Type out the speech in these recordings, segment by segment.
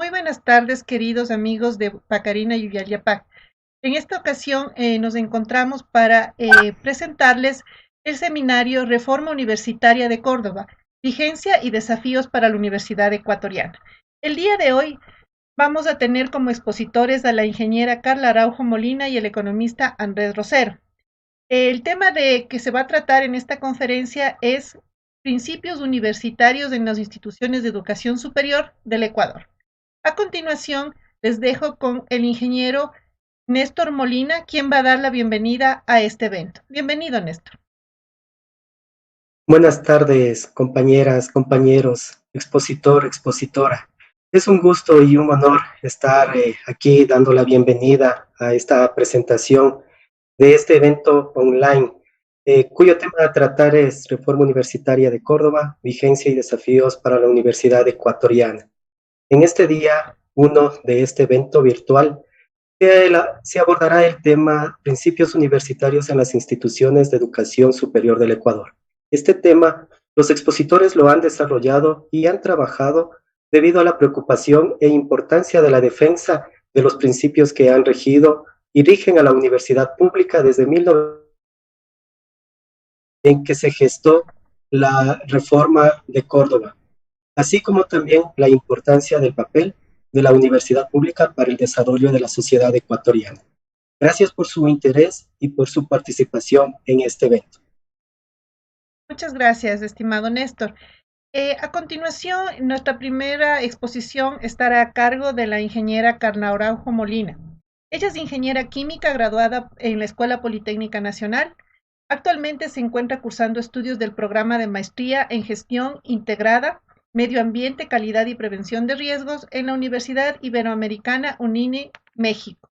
Muy buenas tardes, queridos amigos de Pacarina y Uyayapac. En esta ocasión nos encontramos para presentarles el seminario Reforma Universitaria de Córdoba, Vigencia y Desafíos para la Universidad Ecuatoriana. El día de hoy vamos a tener como expositores a la ingeniera Carla Araujo Molina y el economista Andrés Rosero. El tema de que se va a tratar en esta conferencia es Principios universitarios en las instituciones de educación superior del Ecuador. A continuación, les dejo con el ingeniero Néstor Molina, quien va a dar la bienvenida a este evento. Bienvenido, Néstor. Buenas tardes, compañeras, compañeros, expositor, expositora. Es un gusto y un honor estar aquí dando la bienvenida a esta presentación de este evento online, cuyo tema a tratar es Reforma Universitaria de Córdoba, Vigencia y Desafíos para la Universidad Ecuatoriana. En este día 1 de este evento virtual, se abordará el tema Principios universitarios en las instituciones de educación superior del Ecuador. Este tema, los expositores lo han desarrollado y han trabajado debido a la preocupación e importancia de la defensa de los principios que han regido y rigen a la universidad pública desde 1990, en que se gestó la reforma de Córdoba, así como también la importancia del papel de la universidad pública para el desarrollo de la sociedad ecuatoriana. Gracias por su interés y por su participación en este evento. Muchas gracias, estimado Néstor. A continuación, nuestra primera exposición estará a cargo de la ingeniera Carla Araujo Molina. Ella es ingeniera química graduada en la Escuela Politécnica Nacional. Actualmente se encuentra cursando estudios del programa de maestría en gestión integrada, medio ambiente, calidad y prevención de riesgos en la Universidad Iberoamericana UNINE, México.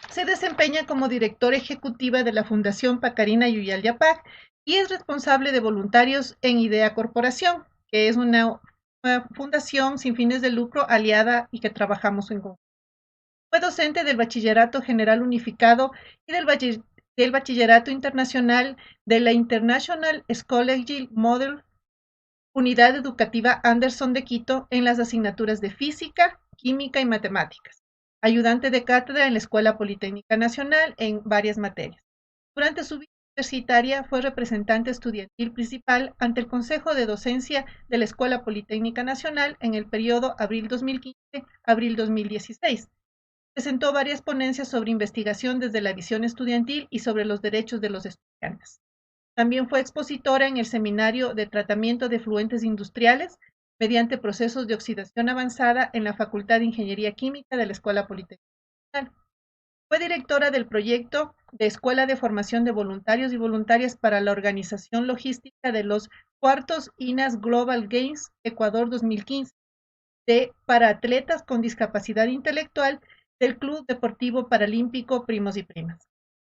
Se desempeña como directora ejecutiva de la Fundación Pacarina Yuyalyapac y es responsable de voluntarios en IDEA Corporación, que es una fundación sin fines de lucro aliada y que trabajamos en conjunto. Fue docente del Bachillerato General Unificado y del Bachillerato Internacional de la International Scholarly Model Unidad Educativa Anderson de Quito en las asignaturas de Física, Química y Matemáticas. Ayudante de cátedra en la Escuela Politécnica Nacional en varias materias. Durante su vida universitaria fue representante estudiantil principal ante el Consejo de Docencia de la Escuela Politécnica Nacional en el periodo abril 2015-abril 2016. Presentó varias ponencias sobre investigación desde la visión estudiantil y sobre los derechos de los estudiantes. También fue expositora en el Seminario de Tratamiento de Efluentes Industriales mediante procesos de oxidación avanzada en la Facultad de Ingeniería Química de la Escuela Politécnica Nacional. Fue directora del proyecto de Escuela de Formación de Voluntarios y Voluntarias para la organización logística de los cuartos INAS Global Games Ecuador 2015 para atletas con discapacidad intelectual del Club Deportivo Paralímpico Primos y Primas.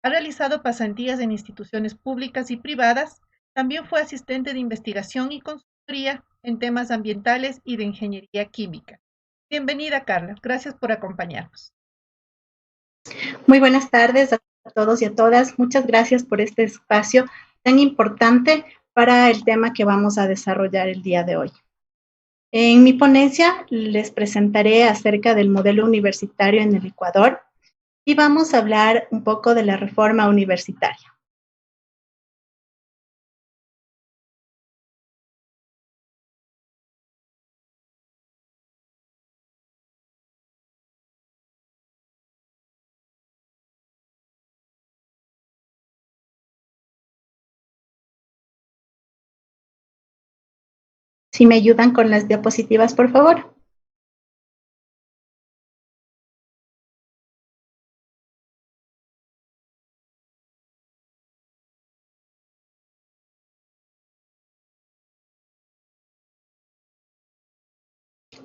Ha realizado pasantías en instituciones públicas y privadas. También fue asistente de investigación y consultoría en temas ambientales y de ingeniería química. Bienvenida, Carla. Gracias por acompañarnos. Muy buenas tardes a todos y a todas. Muchas gracias por este espacio tan importante para el tema que vamos a desarrollar el día de hoy. En mi ponencia les presentaré acerca del modelo universitario en el Ecuador y vamos a hablar un poco de la reforma universitaria. Si me ayudan con las diapositivas, por favor.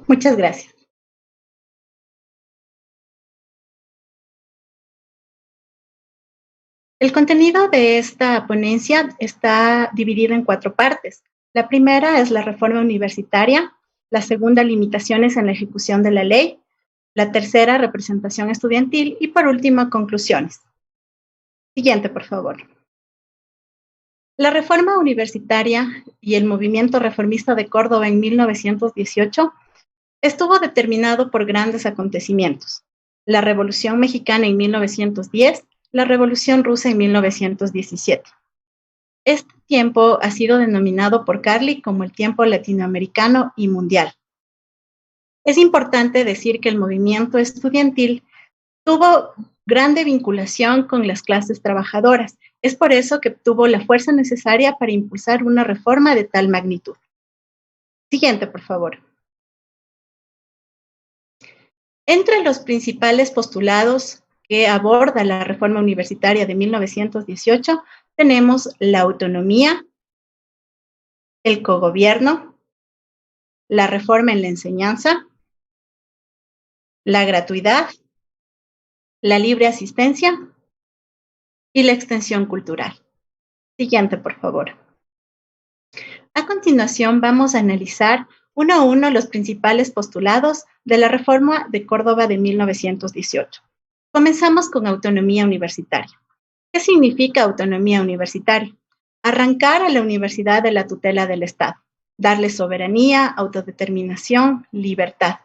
Muchas gracias. El contenido de esta ponencia está dividido en 4 partes. La primera es la reforma universitaria, la segunda, limitaciones en la ejecución de la ley, la tercera, representación estudiantil y por último, conclusiones. Siguiente, por favor. La reforma universitaria y el movimiento reformista de Córdoba en 1918 estuvo determinado por grandes acontecimientos: la Revolución Mexicana en 1910, la Revolución Rusa en 1917. Este tiempo ha sido denominado por Carli como el tiempo latinoamericano y mundial. Es importante decir que el movimiento estudiantil tuvo grande vinculación con las clases trabajadoras. Es por eso que tuvo la fuerza necesaria para impulsar una reforma de tal magnitud. Siguiente, por favor. Entre los principales postulados que aborda la reforma universitaria de 1918 tenemos la autonomía, el cogobierno, la reforma en la enseñanza, la gratuidad, la libre asistencia y la extensión cultural. Siguiente, por favor. A continuación vamos a analizar uno a uno los principales postulados de la reforma de Córdoba de 1918. Comenzamos con autonomía universitaria. ¿Qué significa autonomía universitaria? Arrancar a la universidad de la tutela del Estado, darle soberanía, autodeterminación, libertad.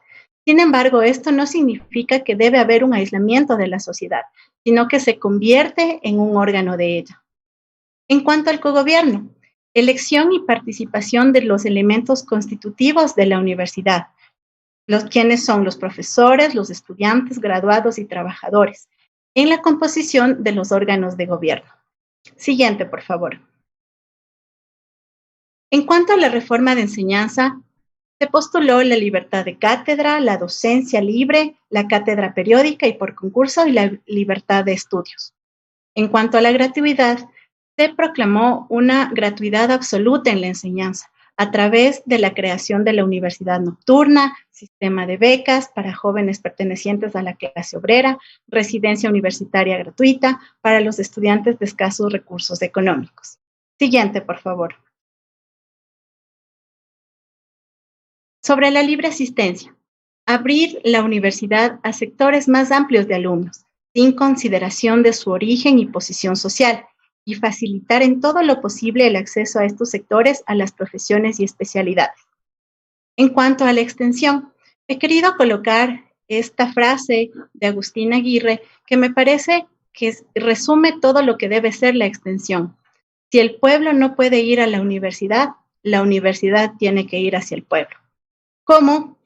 Sin embargo, esto no significa que debe haber un aislamiento de la sociedad, sino que se convierte en un órgano de ella. En cuanto al cogobierno, elección y participación de los elementos constitutivos de la universidad, quienes son los profesores, los estudiantes, graduados y trabajadores, en la composición de los órganos de gobierno. Siguiente, por favor. En cuanto a la reforma de enseñanza, se postuló la libertad de cátedra, la docencia libre, la cátedra periódica y por concurso y la libertad de estudios. En cuanto a la gratuidad, se proclamó una gratuidad absoluta en la enseñanza a través de la creación de la universidad nocturna, sistema de becas para jóvenes pertenecientes a la clase obrera, residencia universitaria gratuita para los estudiantes de escasos recursos económicos. Siguiente, por favor. Sobre la libre asistencia, abrir la universidad a sectores más amplios de alumnos, sin consideración de su origen y posición social, y facilitar en todo lo posible el acceso a estos sectores a las profesiones y especialidades. En cuanto a la extensión, he querido colocar esta frase de Agustín Aguirre que me parece que resume todo lo que debe ser la extensión. Si el pueblo no puede ir a la universidad tiene que ir hacia el pueblo. ¿Cómo?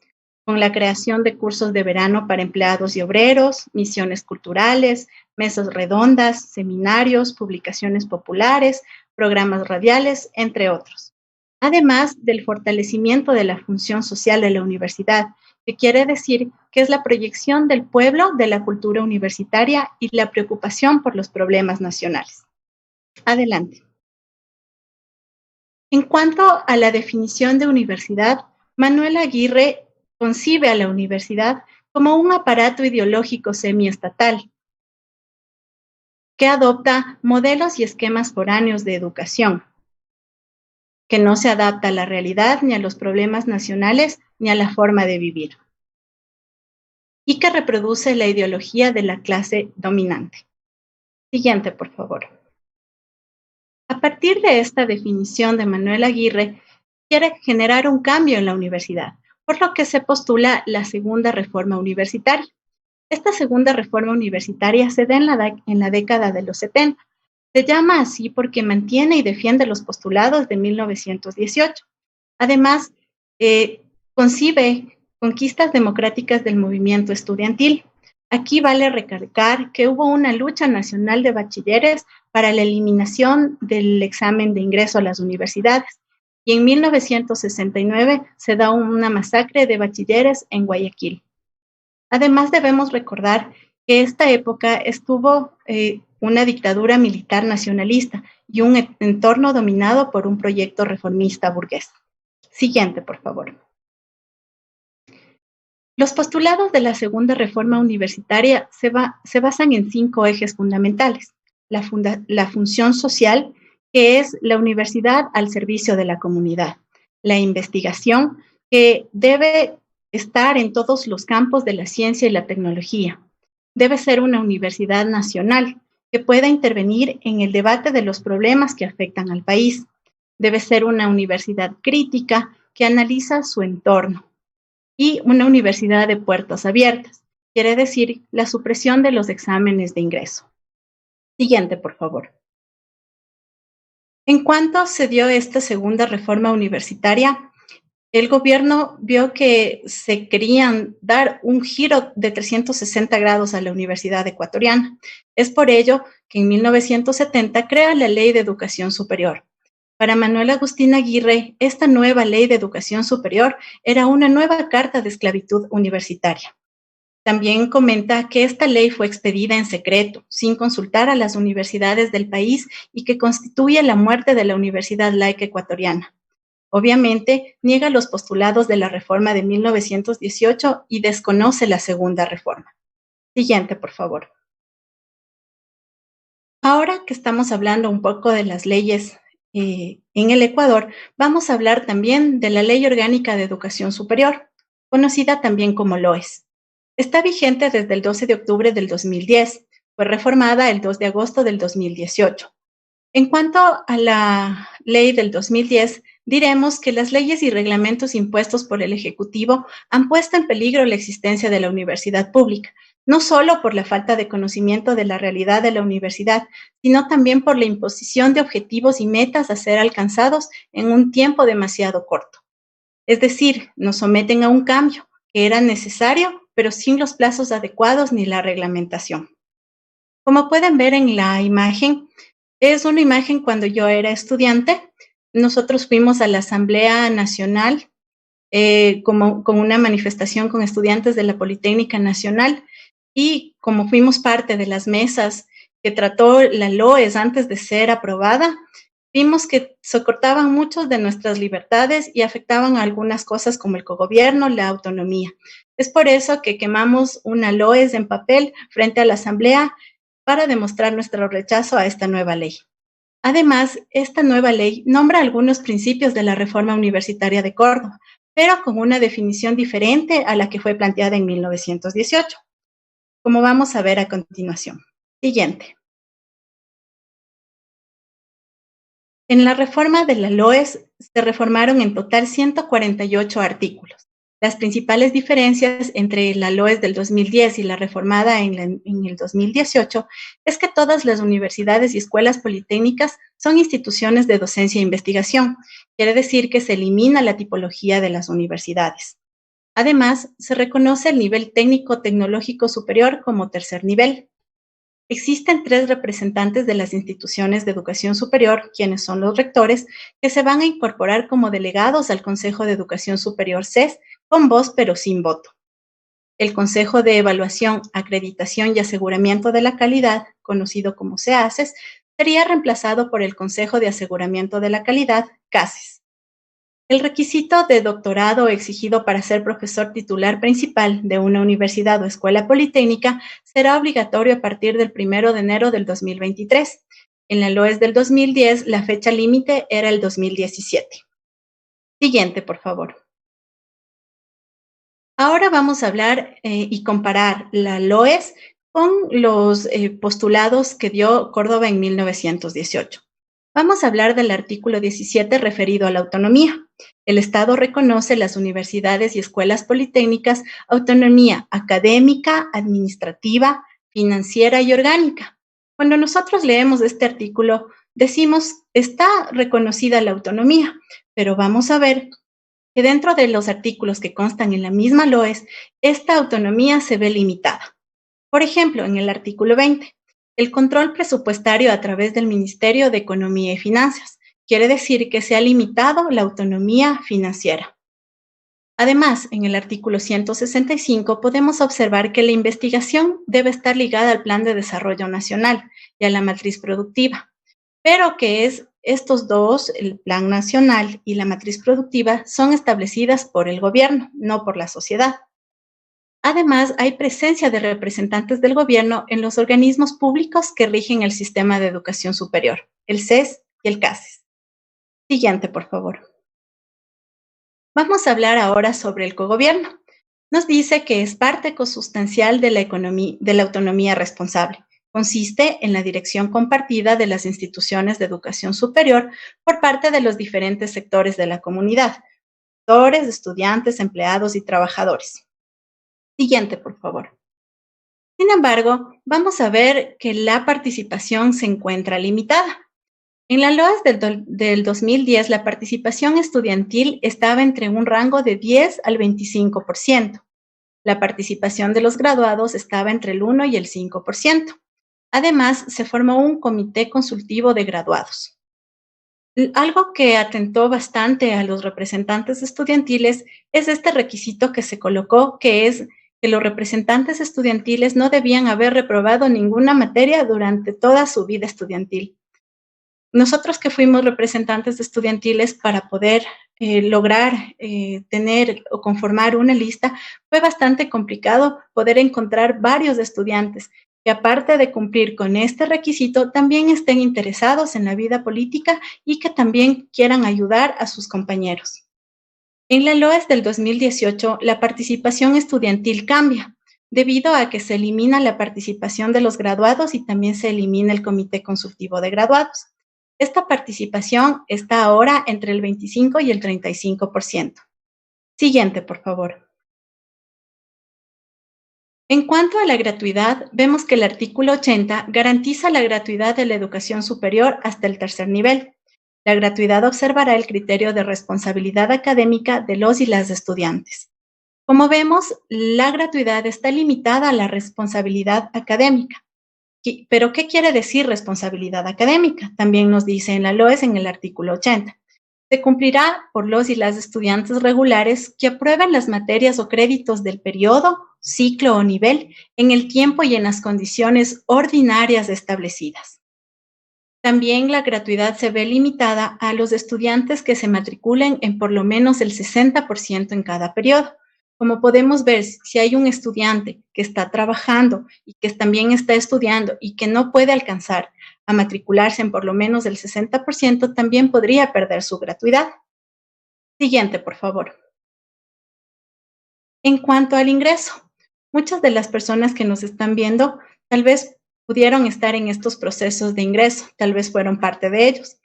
Con la creación de cursos de verano para empleados y obreros, misiones culturales, mesas redondas, seminarios, publicaciones populares, programas radiales, entre otros. Además del fortalecimiento de la función social de la universidad, que quiere decir que es la proyección del pueblo de la cultura universitaria y la preocupación por los problemas nacionales. Adelante. En cuanto a la definición de universidad, Manuel Aguirre concibe a la universidad como un aparato ideológico semiestatal que adopta modelos y esquemas foráneos de educación, que no se adapta a la realidad ni a los problemas nacionales ni a la forma de vivir, y que reproduce la ideología de la clase dominante. Siguiente, por favor. A partir de esta definición de Manuel Aguirre, quiere generar un cambio en la universidad, por lo que se postula la segunda reforma universitaria. Esta segunda reforma universitaria se da en la década de los 70. Se llama así porque mantiene y defiende los postulados de 1918. Además, concibe conquistas democráticas del movimiento estudiantil. Aquí vale recalcar que hubo una lucha nacional de bachilleres para la eliminación del examen de ingreso a las universidades. Y en 1969 se da una masacre de bachilleres en Guayaquil. Además, debemos recordar que esta época estuvo una dictadura militar nacionalista y un entorno dominado por un proyecto reformista burgués. Siguiente, por favor. Los postulados de la segunda reforma universitaria se basan en 5 ejes fundamentales. La función social, que es la universidad al servicio de la comunidad. La investigación, que debe estar en todos los campos de la ciencia y la tecnología. Debe ser una universidad nacional que pueda intervenir en el debate de los problemas que afectan al país. Debe ser una universidad crítica que analiza su entorno y una universidad de puertas abiertas, quiere decir la supresión de los exámenes de ingreso. Siguiente, por favor. En cuanto se dio esta segunda reforma universitaria, el gobierno vio que se querían dar un giro de 360 grados a la Universidad Ecuatoriana. Es por ello que en 1970 crea la Ley de Educación Superior. Para Manuel Agustín Aguirre, esta nueva Ley de Educación Superior era una nueva carta de esclavitud universitaria. También comenta que esta ley fue expedida en secreto, sin consultar a las universidades del país y que constituye la muerte de la Universidad Laica Ecuatoriana. Obviamente, niega los postulados de la reforma de 1918 y desconoce la segunda reforma. Siguiente, por favor. Ahora que estamos hablando un poco de las leyes en el Ecuador, vamos a hablar también de la Ley Orgánica de Educación Superior, conocida también como LOES. Está vigente desde el 12 de octubre del 2010, fue reformada el 2 de agosto del 2018. En cuanto a la ley del 2010, diremos que las leyes y reglamentos impuestos por el Ejecutivo han puesto en peligro la existencia de la universidad pública, no solo por la falta de conocimiento de la realidad de la universidad, sino también por la imposición de objetivos y metas a ser alcanzados en un tiempo demasiado corto. Es decir, nos someten a un cambio que era necesario, pero sin los plazos adecuados ni la reglamentación. Como pueden ver en la imagen, es una imagen cuando yo era estudiante. Nosotros fuimos a la Asamblea Nacional con una manifestación con estudiantes de la Politécnica Nacional y como fuimos parte de las mesas que trató la LOES antes de ser aprobada, vimos que se cortaban muchas de nuestras libertades y afectaban a algunas cosas como el cogobierno, la autonomía. Es por eso que quemamos una LOES en papel frente a la Asamblea para demostrar nuestro rechazo a esta nueva ley. Además, esta nueva ley nombra algunos principios de la reforma universitaria de Córdoba, pero con una definición diferente a la que fue planteada en 1918, como vamos a ver a continuación. Siguiente. En la reforma de la LOES se reformaron en total 148 artículos. Las principales diferencias entre la LOES del 2010 y la reformada en el 2018 es que todas las universidades y escuelas politécnicas son instituciones de docencia e investigación. Quiere decir que se elimina la tipología de las universidades. Además, se reconoce el nivel técnico-tecnológico superior como tercer nivel. Existen 3 representantes de las instituciones de educación superior, quienes son los rectores, que se van a incorporar como delegados al Consejo de Educación Superior CES, con voz pero sin voto. El Consejo de Evaluación, Acreditación y Aseguramiento de la Calidad, conocido como CEACES, sería reemplazado por el Consejo de Aseguramiento de la Calidad, CASES. El requisito de doctorado exigido para ser profesor titular principal de una universidad o escuela politécnica será obligatorio a partir del 1 de enero del 2023. En la LOES del 2010, la fecha límite era el 2017. Siguiente, por favor. Ahora vamos a hablar y comparar la LOES con los postulados que dio Córdoba en 1918. Vamos a hablar del artículo 17 referido a la autonomía. El Estado reconoce las universidades y escuelas politécnicas autonomía académica, administrativa, financiera y orgánica. Cuando nosotros leemos este artículo, decimos, está reconocida la autonomía, pero vamos a ver que dentro de los artículos que constan en la misma LOES, esta autonomía se ve limitada. Por ejemplo, en el artículo 20, el control presupuestario a través del Ministerio de Economía y Finanzas. Quiere decir que se ha limitado la autonomía financiera. Además, en el artículo 165 podemos observar que la investigación debe estar ligada al Plan de Desarrollo Nacional y a la matriz productiva, pero que estos dos, el Plan Nacional y la matriz productiva, son establecidas por el gobierno, no por la sociedad. Además, hay presencia de representantes del gobierno en los organismos públicos que rigen el sistema de educación superior, el CES y el CASES. Siguiente, por favor. Vamos a hablar ahora sobre el cogobierno. Nos dice que es parte consustancial de la autonomía responsable. Consiste en la dirección compartida de las instituciones de educación superior por parte de los diferentes sectores de la comunidad. profesores, estudiantes, empleados y trabajadores. Siguiente, por favor. Sin embargo, vamos a ver que la participación se encuentra limitada. En la LOES del 2010, la participación estudiantil estaba entre un rango de 10 al 25%. La participación de los graduados estaba entre el 1 y el 5%. Además, se formó un comité consultivo de graduados. Algo que atentó bastante a los representantes estudiantiles es este requisito que se colocó, que es que los representantes estudiantiles no debían haber reprobado ninguna materia durante toda su vida estudiantil. Nosotros que fuimos representantes estudiantiles para poder lograr tener o conformar una lista, fue bastante complicado poder encontrar varios estudiantes que aparte de cumplir con este requisito, también estén interesados en la vida política y que también quieran ayudar a sus compañeros. En la LOES del 2018, la participación estudiantil cambia, debido a que se elimina la participación de los graduados y también se elimina el comité consultivo de graduados. Esta participación está ahora entre el 25 y el 35%. Siguiente, por favor. En cuanto a la gratuidad, vemos que el artículo 80 garantiza la gratuidad de la educación superior hasta el tercer nivel. La gratuidad observará el criterio de responsabilidad académica de los y las estudiantes. Como vemos, la gratuidad está limitada a la responsabilidad académica. ¿Pero qué quiere decir responsabilidad académica? También nos dice en la LOES en el artículo 80. Se cumplirá por los y las estudiantes regulares que aprueben las materias o créditos del periodo, ciclo o nivel en el tiempo y en las condiciones ordinarias establecidas. También la gratuidad se ve limitada a los estudiantes que se matriculen en por lo menos el 60% en cada periodo. Como podemos ver, si hay un estudiante que está trabajando y que también está estudiando y que no puede alcanzar a matricularse en por lo menos el 60%, también podría perder su gratuidad. Siguiente, por favor. En cuanto al ingreso, muchas de las personas que nos están viendo tal vez pudieron estar en estos procesos de ingreso, tal vez fueron parte de ellos.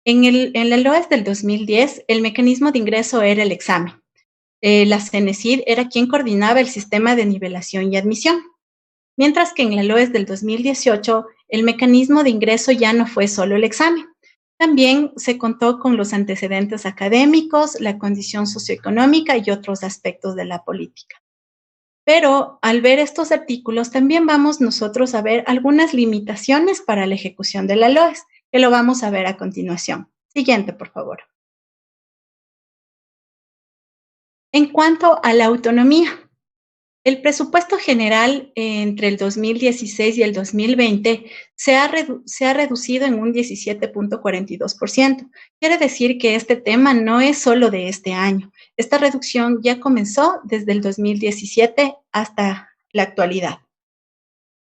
En la LOES del 2010, el mecanismo de ingreso era el examen. La CENESID era quien coordinaba el sistema de nivelación y admisión, mientras que en la LOES del 2018 el mecanismo de ingreso ya no fue solo el examen, también se contó con los antecedentes académicos, la condición socioeconómica y otros aspectos de la política. Pero al ver estos artículos también vamos nosotros a ver algunas limitaciones para la ejecución de la LOES, que lo vamos a ver a continuación. Siguiente, por favor. En cuanto a la autonomía, el presupuesto general entre el 2016 y el 2020 se ha reducido en un 17.42%. Quiere decir que este tema no es solo de este año. Esta reducción ya comenzó desde el 2017 hasta la actualidad.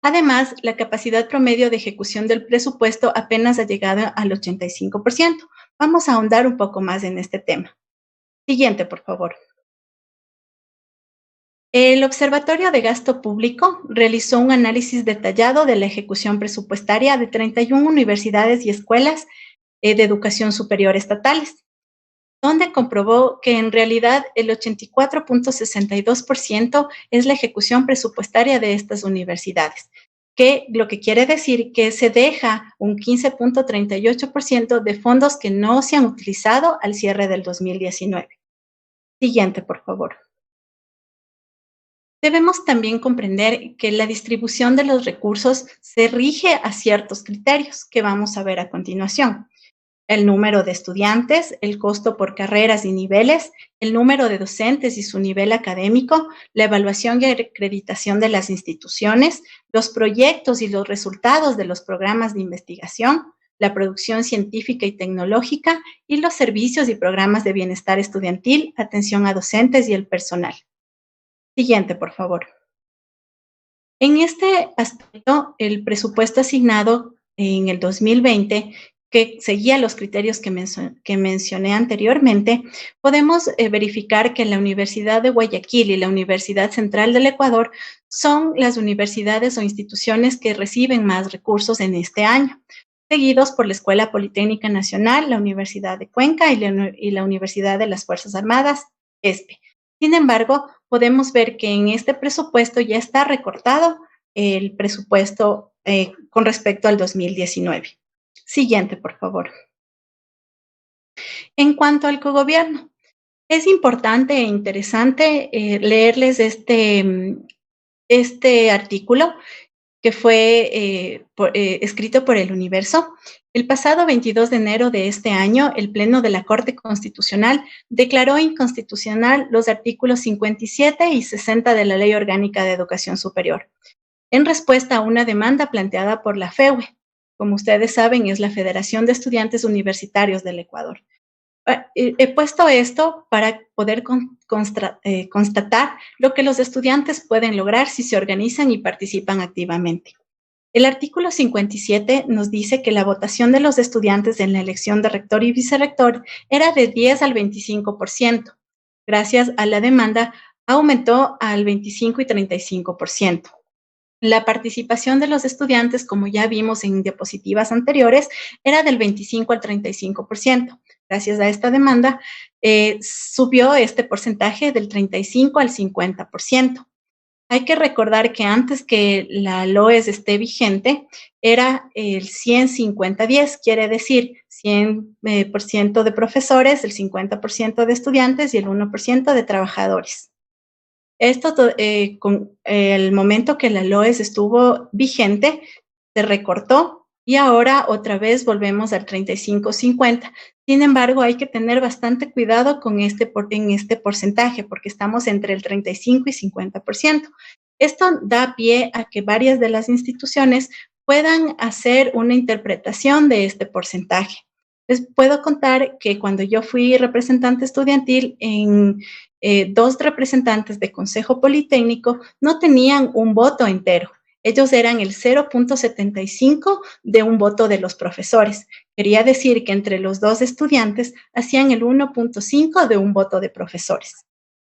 Además, la capacidad promedio de ejecución del presupuesto apenas ha llegado al 85%. Vamos a ahondar un poco más en este tema. Siguiente, por favor. El Observatorio de Gasto Público realizó un análisis detallado de la ejecución presupuestaria de 31 universidades y escuelas de educación superior estatales, donde comprobó que en realidad el 84.62% es la ejecución presupuestaria de estas universidades, que lo que quiere decir que se deja un 15.38% de fondos que no se han utilizado al cierre del 2019. Siguiente, por favor. Debemos también comprender que la distribución de los recursos se rige a ciertos criterios que vamos a ver a continuación. El número de estudiantes, el costo por carreras y niveles, el número de docentes y su nivel académico, la evaluación y acreditación de las instituciones, los proyectos y los resultados de los programas de investigación, la producción científica y tecnológica y los servicios y programas de bienestar estudiantil, atención a docentes y el personal. Siguiente, por favor. En este aspecto, el presupuesto asignado en el 2020, que seguía los criterios que mencioné anteriormente, podemos verificar que la Universidad de Guayaquil y la Universidad Central del Ecuador son las universidades o instituciones que reciben más recursos en este año, seguidos por la Escuela Politécnica Nacional, la Universidad de Cuenca y la Universidad de las Fuerzas Armadas ESPE. Sin embargo, podemos ver que en este presupuesto ya está recortado el presupuesto con respecto al 2019. Siguiente, por favor. En cuanto al cogobierno, es importante e interesante leerles este artículo que fue escrito por El Universo. El pasado 22 de enero de este año, el Pleno de la Corte Constitucional declaró inconstitucional los artículos 57 y 60 de la Ley Orgánica de Educación Superior, en respuesta a una demanda planteada por la FEUE. Como ustedes saben, es la Federación de Estudiantes Universitarios del Ecuador. He puesto esto para poder constatar lo que los estudiantes pueden lograr si se organizan y participan activamente. El artículo 57 nos dice que la votación de los estudiantes en la elección de rector y vicerrector era de 10 al 25%. Gracias a la demanda, aumentó al 25 y 35%. La participación de los estudiantes, como ya vimos en diapositivas anteriores, era del 25 al 35%. Gracias a esta demanda, subió este porcentaje del 35 al 50%. Hay que recordar que antes que la LOES esté vigente, era el 100-50-10, quiere decir 100% de profesores, el 50% de estudiantes y el 1% de trabajadores. Esto, con el momento que la LOES estuvo vigente, se recortó y ahora otra vez volvemos al 35-50. Sin embargo, hay que tener bastante cuidado en este porcentaje porque estamos entre el 35 y 50%. Esto da pie a que varias de las instituciones puedan hacer una interpretación de este porcentaje. Les puedo contar que cuando yo fui representante estudiantil, dos representantes de Consejo Politécnico no tenían un voto entero. Ellos eran el 0.75 de un voto de los profesores. Quería decir que entre los dos estudiantes hacían el 1.5 de un voto de profesores.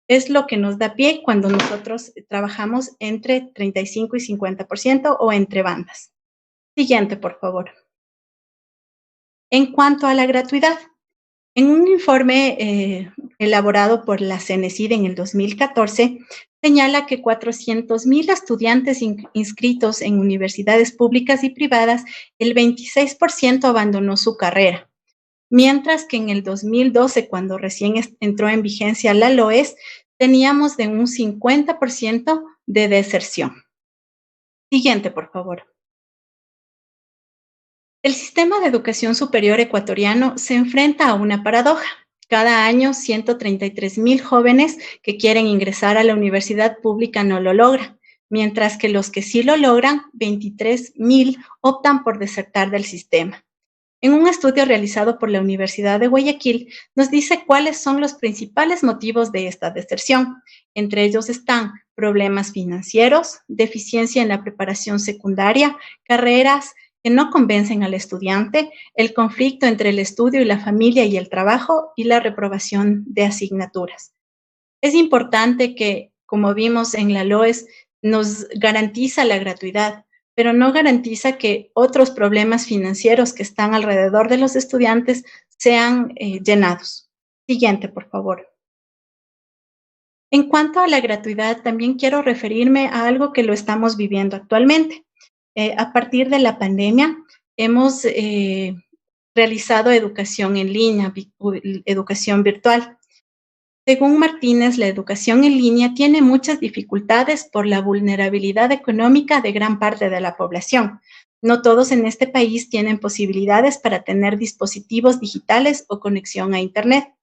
Es lo que nos da pie cuando nosotros trabajamos entre 35 y 50% o entre bandas. Siguiente, por favor. En cuanto a la gratuidad, en un informe elaborado por la CENESID en el 2014, señala que 400,000 estudiantes inscritos en universidades públicas y privadas, el 26% abandonó su carrera, mientras que en el 2012, cuando recién entró en vigencia la LOES, teníamos de un 50% de deserción. Siguiente, por favor. El sistema de educación superior ecuatoriano se enfrenta a una paradoja. Cada año, 133,000 jóvenes que quieren ingresar a la universidad pública no lo logran, mientras que los que sí lo logran, 23,000, optan por desertar del sistema. En un estudio realizado por la Universidad de Guayaquil, nos dice cuáles son los principales motivos de esta deserción. Entre ellos están problemas financieros, deficiencia en la preparación secundaria, carreras que no convencen al estudiante, el conflicto entre el estudio y la familia y el trabajo y la reprobación de asignaturas. Es importante que, como vimos en la LOES, nos garantiza la gratuidad, pero no garantiza que otros problemas financieros que están alrededor de los estudiantes sean llenados. Siguiente, por favor. En cuanto a la gratuidad, también quiero referirme a algo que lo estamos viviendo actualmente. A partir de la pandemia, hemos realizado educación en línea, educación virtual. Según Martínez, la educación en línea tiene muchas dificultades por la vulnerabilidad económica de gran parte de la población. No todos en este país tienen posibilidades para tener dispositivos digitales o conexión a Internet.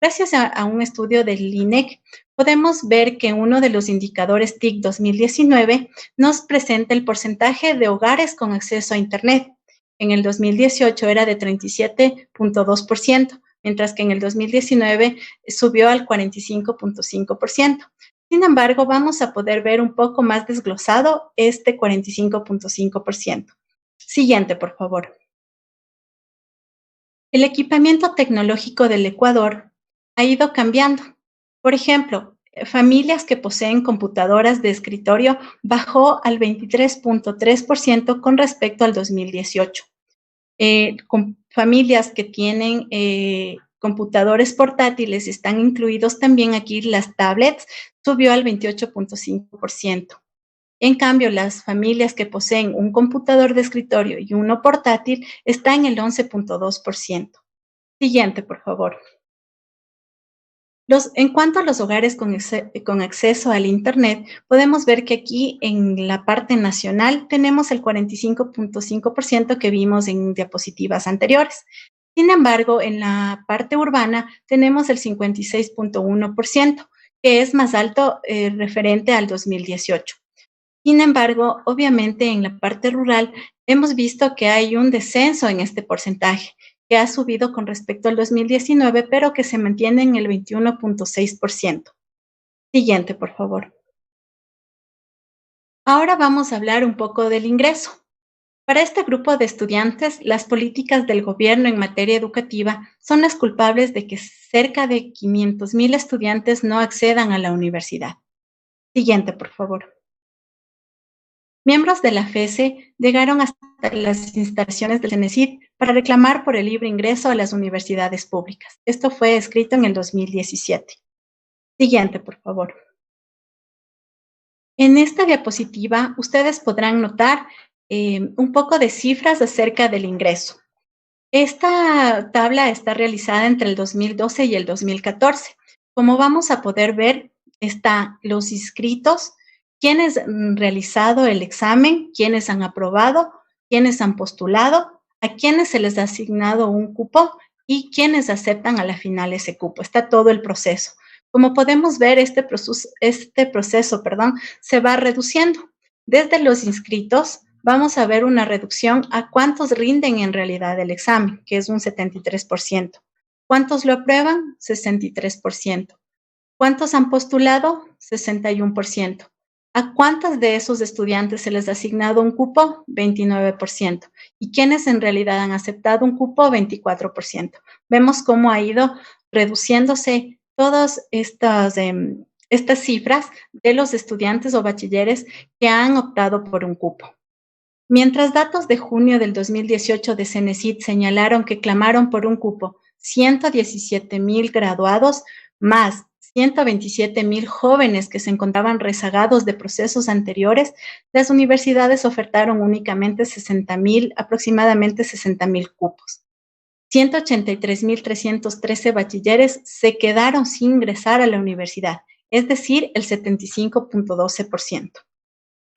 Gracias a un estudio del INEC, podemos ver que uno de los indicadores TIC 2019 nos presenta el porcentaje de hogares con acceso a Internet. En el 2018 era de 37.2%, mientras que en el 2019 subió al 45.5%. Sin embargo, vamos a poder ver un poco más desglosado este 45.5%. Siguiente, por favor. El equipamiento tecnológico del Ecuador ha ido cambiando. Por ejemplo, familias que poseen computadoras de escritorio bajó al 23.3% con respecto al 2018. Con familias que tienen computadores portátiles, están incluidos también aquí las tablets, subió al 28.5%. En cambio, las familias que poseen un computador de escritorio y uno portátil está en el 11.2%. Siguiente, por favor. En cuanto a los hogares con acceso al Internet, podemos ver que aquí en la parte nacional tenemos el 45.5% que vimos en diapositivas anteriores. Sin embargo, en la parte urbana tenemos el 56.1%, que es más alto referente al 2018. Sin embargo, obviamente en la parte rural hemos visto que hay un descenso en este porcentaje, que ha subido con respecto al 2019, pero que se mantiene en el 21.6%. Siguiente, por favor. Ahora vamos a hablar un poco del ingreso. Para este grupo de estudiantes, las políticas del gobierno en materia educativa son las culpables de que cerca de 500,000 estudiantes no accedan a la universidad. Siguiente, por favor. Miembros de la FESE llegaron hasta las instalaciones del CENESID para reclamar por el libre ingreso a las universidades públicas. Esto fue escrito en el 2017. Siguiente, por favor. En esta diapositiva, ustedes podrán notar un poco de cifras acerca del ingreso. Esta tabla está realizada entre el 2012 y el 2014. Como vamos a poder ver, están los inscritos, quienes han realizado el examen, quienes han aprobado, quienes han postulado, a quienes se les ha asignado un cupo y quienes aceptan a la final ese cupo. Está todo el proceso. Como podemos ver, este proceso, se va reduciendo. Desde los inscritos, vamos a ver una reducción a cuántos rinden en realidad el examen, que es un 73%. ¿Cuántos lo aprueban? 63%. ¿Cuántos han postulado? 61%. ¿A cuántos de esos estudiantes se les ha asignado un cupo? 29%. ¿Y quiénes en realidad han aceptado un cupo? 24%. Vemos cómo ha ido reduciéndose todas estas cifras de los estudiantes o bachilleres que han optado por un cupo. Mientras datos de junio del 2018 de CENESID señalaron que clamaron por un cupo 117,000 graduados más 127,000 jóvenes que se encontraban rezagados de procesos anteriores, las universidades ofertaron únicamente aproximadamente 60,000 cupos. 183,313 bachilleres se quedaron sin ingresar a la universidad, es decir, el 75.12%.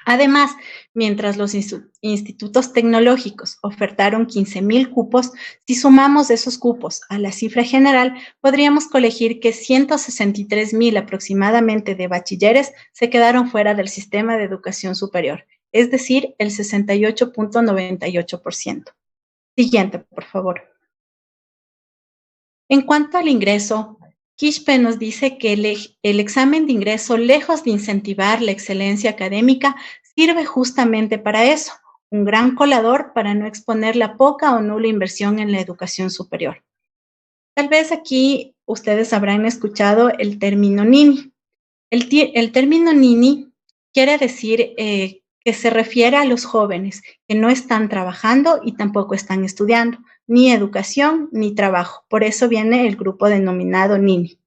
Además, mientras los institutos tecnológicos ofertaron 15,000 cupos, si sumamos esos cupos a la cifra general, podríamos colegir que 163,000 aproximadamente de bachilleres se quedaron fuera del sistema de educación superior, es decir, el 68.98%. Siguiente, por favor. En cuanto al ingreso, Quispe nos dice que el examen de ingreso, lejos de incentivar la excelencia académica, sirve justamente para eso, un gran colador para no exponer la poca o nula inversión en la educación superior. Tal vez aquí ustedes habrán escuchado el término Nini. El término Nini quiere decir que se refiere a los jóvenes que no están trabajando y tampoco están estudiando, ni educación ni trabajo. Por eso viene el grupo denominado Nini.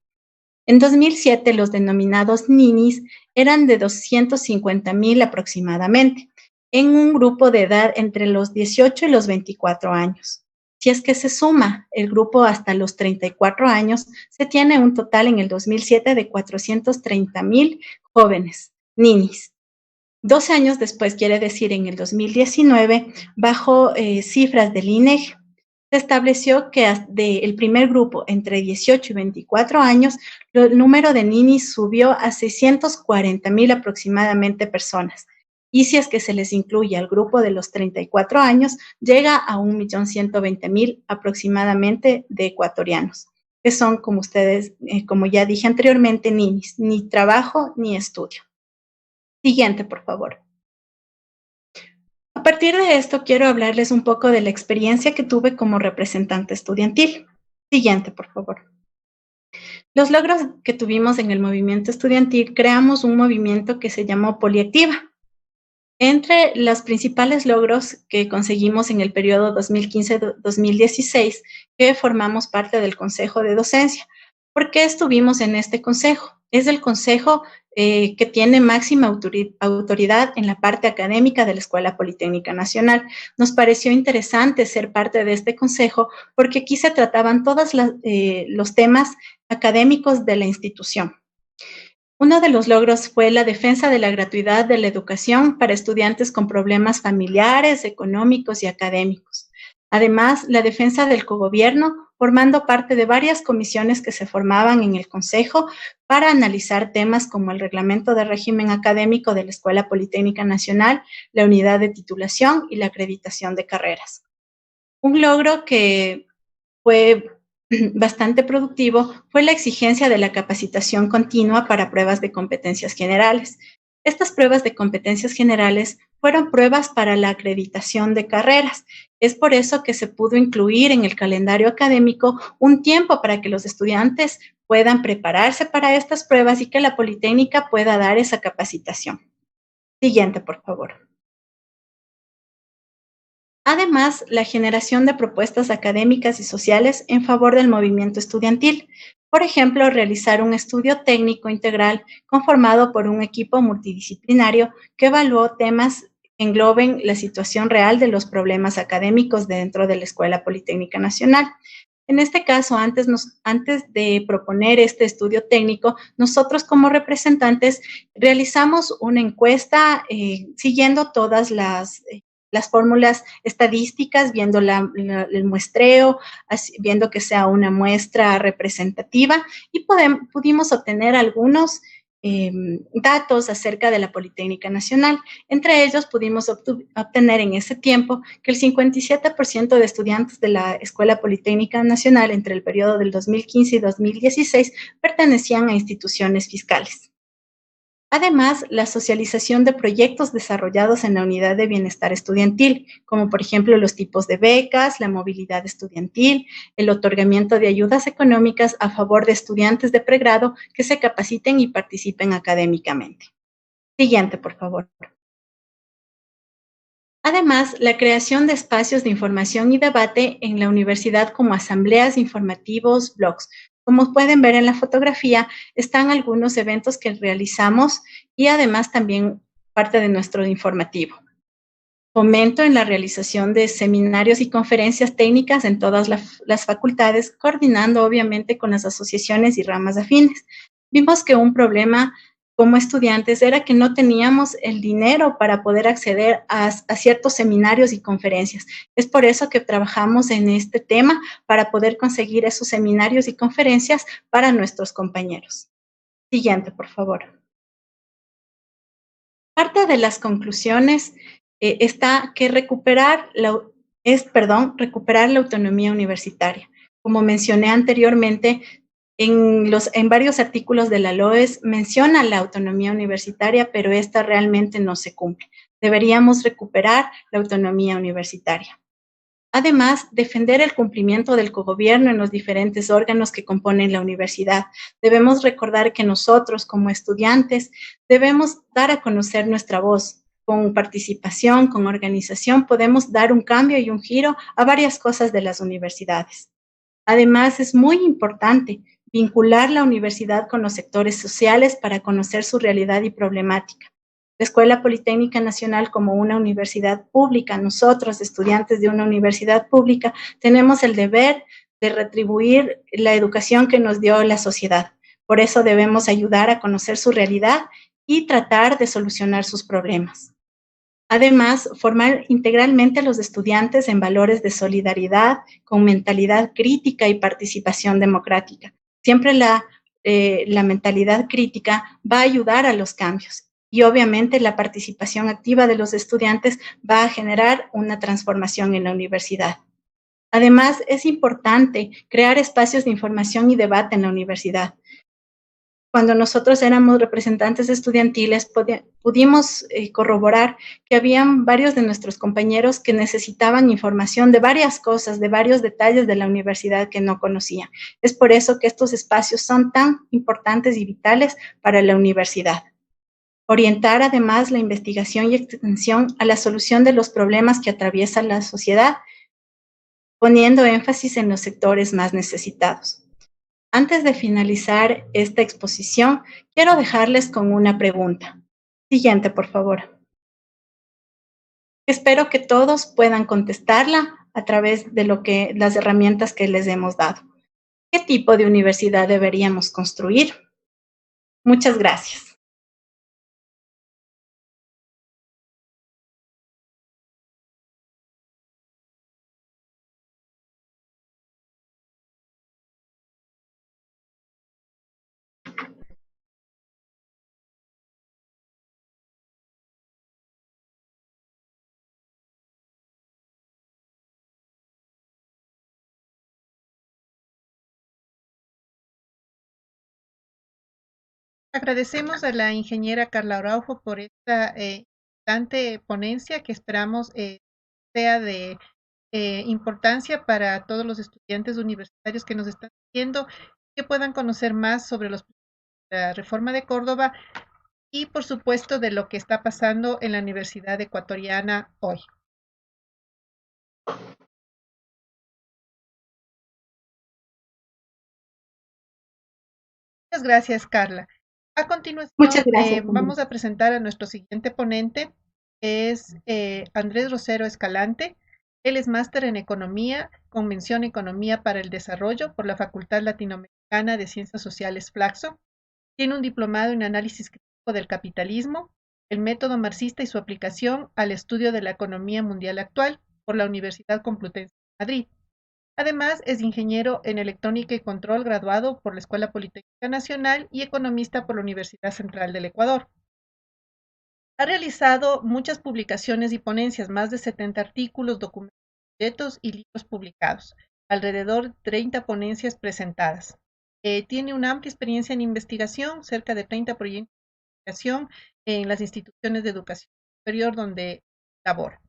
En 2007, los denominados Ninis eran de 250,000 aproximadamente, en un grupo de edad entre los 18 y los 24 años. Si es que se suma el grupo hasta los 34 años, se tiene un total en el 2007 de 430,000 jóvenes, ninis. 12 años después, quiere decir en el 2019, bajo cifras del INEGI, se estableció que del primer grupo entre 18 y 24 años, el número de ninis subió a 640,000 aproximadamente personas. Y si es que se les incluye al grupo de los 34 años, llega a 1,120,000 aproximadamente de ecuatorianos, que son, como ustedes, como ya dije anteriormente, ninis, ni trabajo ni estudio. Siguiente, por favor. A partir de esto, quiero hablarles un poco de la experiencia que tuve como representante estudiantil. Siguiente, por favor. Los logros que tuvimos en el movimiento estudiantil, creamos un movimiento que se llamó Poliactiva. Entre los principales logros que conseguimos en el periodo 2015-2016, que formamos parte del Consejo de Docencia. ¿Por qué estuvimos en este consejo? Es el consejo que tiene máxima autoridad en la parte académica de la Escuela Politécnica Nacional. Nos pareció interesante ser parte de este consejo porque aquí se trataban todos los temas académicos de la institución. Uno de los logros fue la defensa de la gratuidad de la educación para estudiantes con problemas familiares, económicos y académicos. Además, la defensa del cogobierno, formando parte de varias comisiones que se formaban en el Consejo para analizar temas como el reglamento de régimen académico de la Escuela Politécnica Nacional, la unidad de titulación y la acreditación de carreras. Un logro que fue bastante productivo fue la exigencia de la capacitación continua para pruebas de competencias generales. Estas pruebas de competencias generales fueron pruebas para la acreditación de carreras. Es por eso que se pudo incluir en el calendario académico un tiempo para que los estudiantes puedan prepararse para estas pruebas y que la Politécnica pueda dar esa capacitación. Siguiente, por favor. Además, la generación de propuestas académicas y sociales en favor del movimiento estudiantil. Por ejemplo, realizar un estudio técnico integral conformado por un equipo multidisciplinario que evaluó temas que engloben la situación real de los problemas académicos dentro de la Escuela Politécnica Nacional. En este caso, antes de proponer este estudio técnico, nosotros como representantes realizamos una encuesta siguiendo todas las fórmulas estadísticas, viendo el muestreo, viendo que sea una muestra representativa y pudimos obtener algunos datos acerca de la Politécnica Nacional. Entre ellos pudimos obtener en ese tiempo que el 57% de estudiantes de la Escuela Politécnica Nacional entre el periodo del 2015 y 2016 pertenecían a instituciones fiscales. Además, la socialización de proyectos desarrollados en la unidad de bienestar estudiantil, como por ejemplo los tipos de becas, la movilidad estudiantil, el otorgamiento de ayudas económicas a favor de estudiantes de pregrado que se capaciten y participen académicamente. Siguiente, por favor. Además, la creación de espacios de información y debate en la universidad como asambleas, informativos, blogs. Como pueden ver en la fotografía, están algunos eventos que realizamos y además también parte de nuestro informativo. Fomento en la realización de seminarios y conferencias técnicas en todas las facultades, coordinando obviamente con las asociaciones y ramas afines. Vimos que un problema como estudiantes era que no teníamos el dinero para poder acceder a ciertos seminarios y conferencias. Es por eso que trabajamos en este tema para poder conseguir esos seminarios y conferencias para nuestros compañeros. Siguiente, por favor. Parte de las conclusiones está que recuperar la autonomía universitaria. Como mencioné anteriormente, en varios artículos de la LOES menciona la autonomía universitaria, pero esta realmente no se cumple. Deberíamos recuperar la autonomía universitaria. Además, defender el cumplimiento del cogobierno en los diferentes órganos que componen la universidad. Debemos recordar que nosotros, como estudiantes, debemos dar a conocer nuestra voz. Con participación, con organización, podemos dar un cambio y un giro a varias cosas de las universidades. Además, es muy importante vincular la universidad con los sectores sociales para conocer su realidad y problemática. La Escuela Politécnica Nacional como una universidad pública, nosotros, estudiantes de una universidad pública, tenemos el deber de retribuir la educación que nos dio la sociedad. Por eso debemos ayudar a conocer su realidad y tratar de solucionar sus problemas. Además, formar integralmente a los estudiantes en valores de solidaridad, con mentalidad crítica y participación democrática. Siempre la mentalidad crítica va a ayudar a los cambios y obviamente la participación activa de los estudiantes va a generar una transformación en la universidad. Además, es importante crear espacios de información y debate en la universidad. Cuando nosotros éramos representantes estudiantiles, pudimos corroborar que habían varios de nuestros compañeros que necesitaban información de varias cosas, de varios detalles de la universidad que no conocían. Es por eso que estos espacios son tan importantes y vitales para la universidad. Orientar además la investigación y extensión a la solución de los problemas que atraviesa la sociedad, poniendo énfasis en los sectores más necesitados. Antes de finalizar esta exposición, quiero dejarles con una pregunta. Siguiente, por favor. Espero que todos puedan contestarla a través de las herramientas que les hemos dado. ¿Qué tipo de universidad deberíamos construir? Muchas gracias. Agradecemos a la ingeniera Carla Araujo por esta importante ponencia que esperamos sea de importancia para todos los estudiantes universitarios que nos están siguiendo, que puedan conocer más sobre la reforma de Córdoba y, por supuesto, de lo que está pasando en la Universidad Ecuatoriana hoy. Muchas gracias, Carla. A continuación, vamos a presentar a nuestro siguiente ponente, que es Andrés Rosero Escalante. Él es máster en Economía, con mención Economía para el Desarrollo por la Facultad Latinoamericana de Ciencias Sociales Flaxo. Tiene un diplomado en Análisis Crítico del Capitalismo, el método marxista y su aplicación al estudio de la economía mundial actual por la Universidad Complutense de Madrid. Además, es ingeniero en electrónica y control graduado por la Escuela Politécnica Nacional y economista por la Universidad Central del Ecuador. Ha realizado muchas publicaciones y ponencias, más de 70 artículos, documentos, proyectos y libros publicados, alrededor de 30 ponencias presentadas. Tiene una amplia experiencia en investigación, cerca de 30 proyectos de investigación en las instituciones de educación superior donde labora.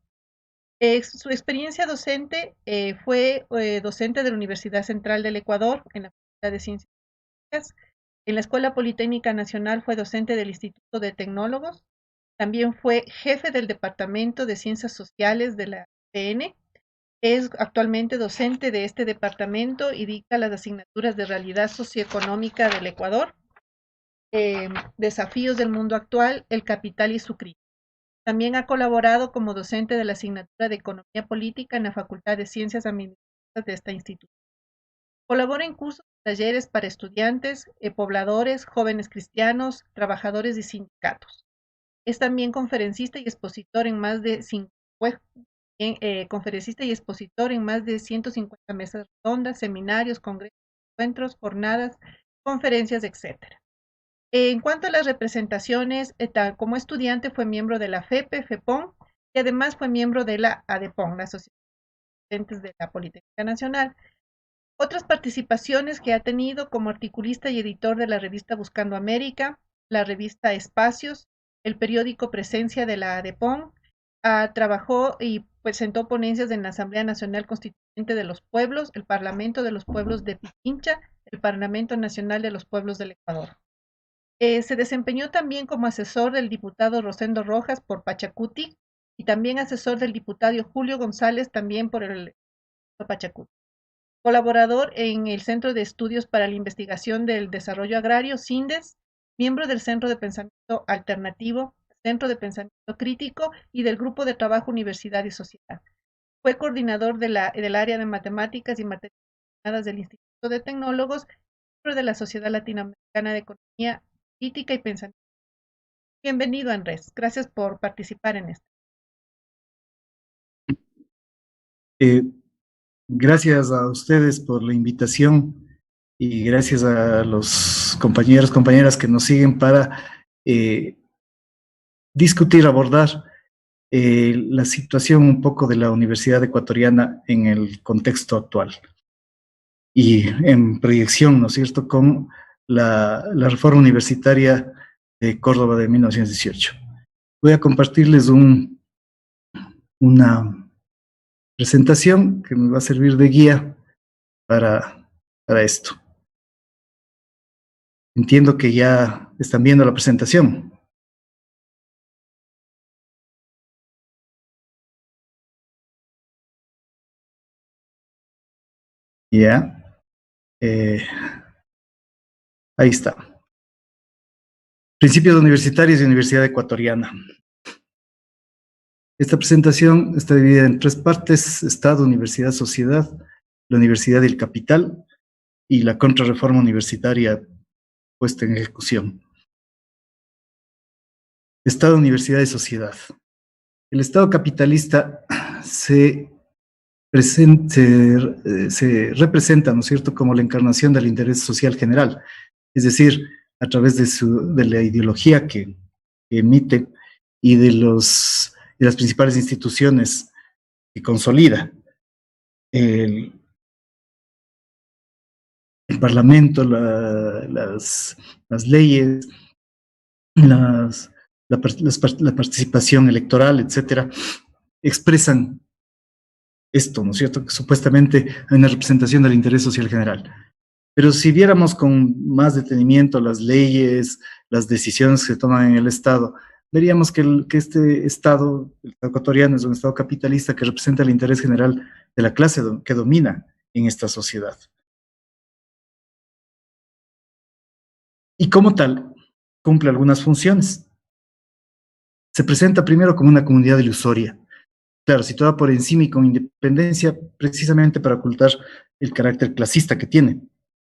Su experiencia docente fue docente de la Universidad Central del Ecuador en la Facultad de Ciencias Políticas. En la Escuela Politécnica Nacional fue docente del Instituto de Tecnólogos. También fue jefe del Departamento de Ciencias Sociales de la UPN. Es actualmente docente de este departamento y dicta las asignaturas de Realidad Socioeconómica del Ecuador, Desafíos del Mundo Actual, El Capital y su Crítica. También ha colaborado como docente de la asignatura de Economía Política en la Facultad de Ciencias Administrativas de esta institución. Colabora en cursos y talleres para estudiantes, pobladores, jóvenes cristianos, trabajadores y sindicatos. Es también conferencista y expositor en más de 150 mesas redondas, seminarios, congresos, encuentros, jornadas, conferencias, etc. En cuanto a las representaciones, como estudiante fue miembro de la FEPE, FEPON, y además fue miembro de la ADEPON, la Asociación de Estudiantes de la Politécnica Nacional. Otras participaciones que ha tenido como articulista y editor de la revista Buscando América, la revista Espacios, el periódico Presencia de la ADEPON, trabajó y presentó ponencias en la Asamblea Nacional Constituyente de los Pueblos, el Parlamento de los Pueblos de Pichincha, el Parlamento Nacional de los Pueblos del Ecuador. Se desempeñó también como asesor del diputado Rosendo Rojas por Pachacuti y también asesor del diputado Julio González también por el Pachacuti. Colaborador en el Centro de Estudios para la Investigación del Desarrollo Agrario, CINDES, miembro del Centro de Pensamiento Alternativo, Centro de Pensamiento Crítico y del Grupo de Trabajo Universidad y Sociedad. Fue coordinador del área de Matemáticas y Materias del Instituto de Tecnólogos, miembro de la Sociedad Latinoamericana de Economía Crítica y Pensamiento. Bienvenido, Andrés. Gracias por participar en esto. Gracias a ustedes por la invitación y gracias a los compañeros, compañeras que nos siguen para discutir, abordar la situación un poco de la Universidad Ecuatoriana en el contexto actual y en proyección, ¿no es cierto?, con la reforma universitaria de Córdoba de 1918. Voy a compartirles una presentación que me va a servir de guía para esto. Entiendo que ya están viendo la presentación. Ya. Ahí está. Principios universitarios y Universidad Ecuatoriana. Esta presentación está dividida en 3 partes: Estado, Universidad, Sociedad, la Universidad y el Capital, y la contrarreforma universitaria puesta en ejecución. Estado, Universidad y Sociedad. El Estado capitalista se representa, ¿no es cierto?, como la encarnación del interés social general, es decir, a través de la ideología que emite y de las principales instituciones que consolida. El Parlamento, las leyes, la participación electoral, etcétera, expresan esto, ¿no es cierto?, que supuestamente hay una representación del interés social general. Pero si viéramos con más detenimiento las leyes, las decisiones que se toman en el Estado, veríamos que este Estado, el Estado ecuatoriano, es un Estado capitalista que representa el interés general de la clase que domina en esta sociedad. Y como tal, cumple algunas funciones. Se presenta primero como una comunidad ilusoria, claro, situada por encima y con independencia, precisamente para ocultar el carácter clasista que tiene,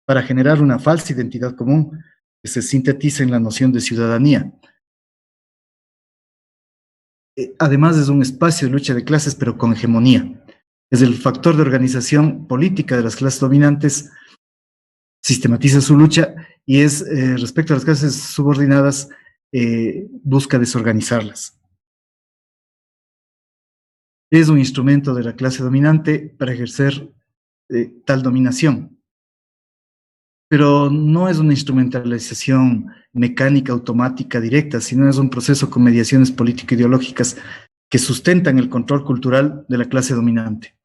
para generar una falsa identidad común que se sintetiza en la noción de ciudadanía. Además, es un espacio de lucha de clases, pero con hegemonía. Es el factor de organización política de las clases dominantes, sistematiza su lucha y es, respecto a las clases subordinadas, busca desorganizarlas. Es un instrumento de la clase dominante para ejercer tal dominación. Pero no es una instrumentalización mecánica, automática, directa, sino es un proceso con mediaciones político-ideológicas que sustentan el control cultural de la clase dominante,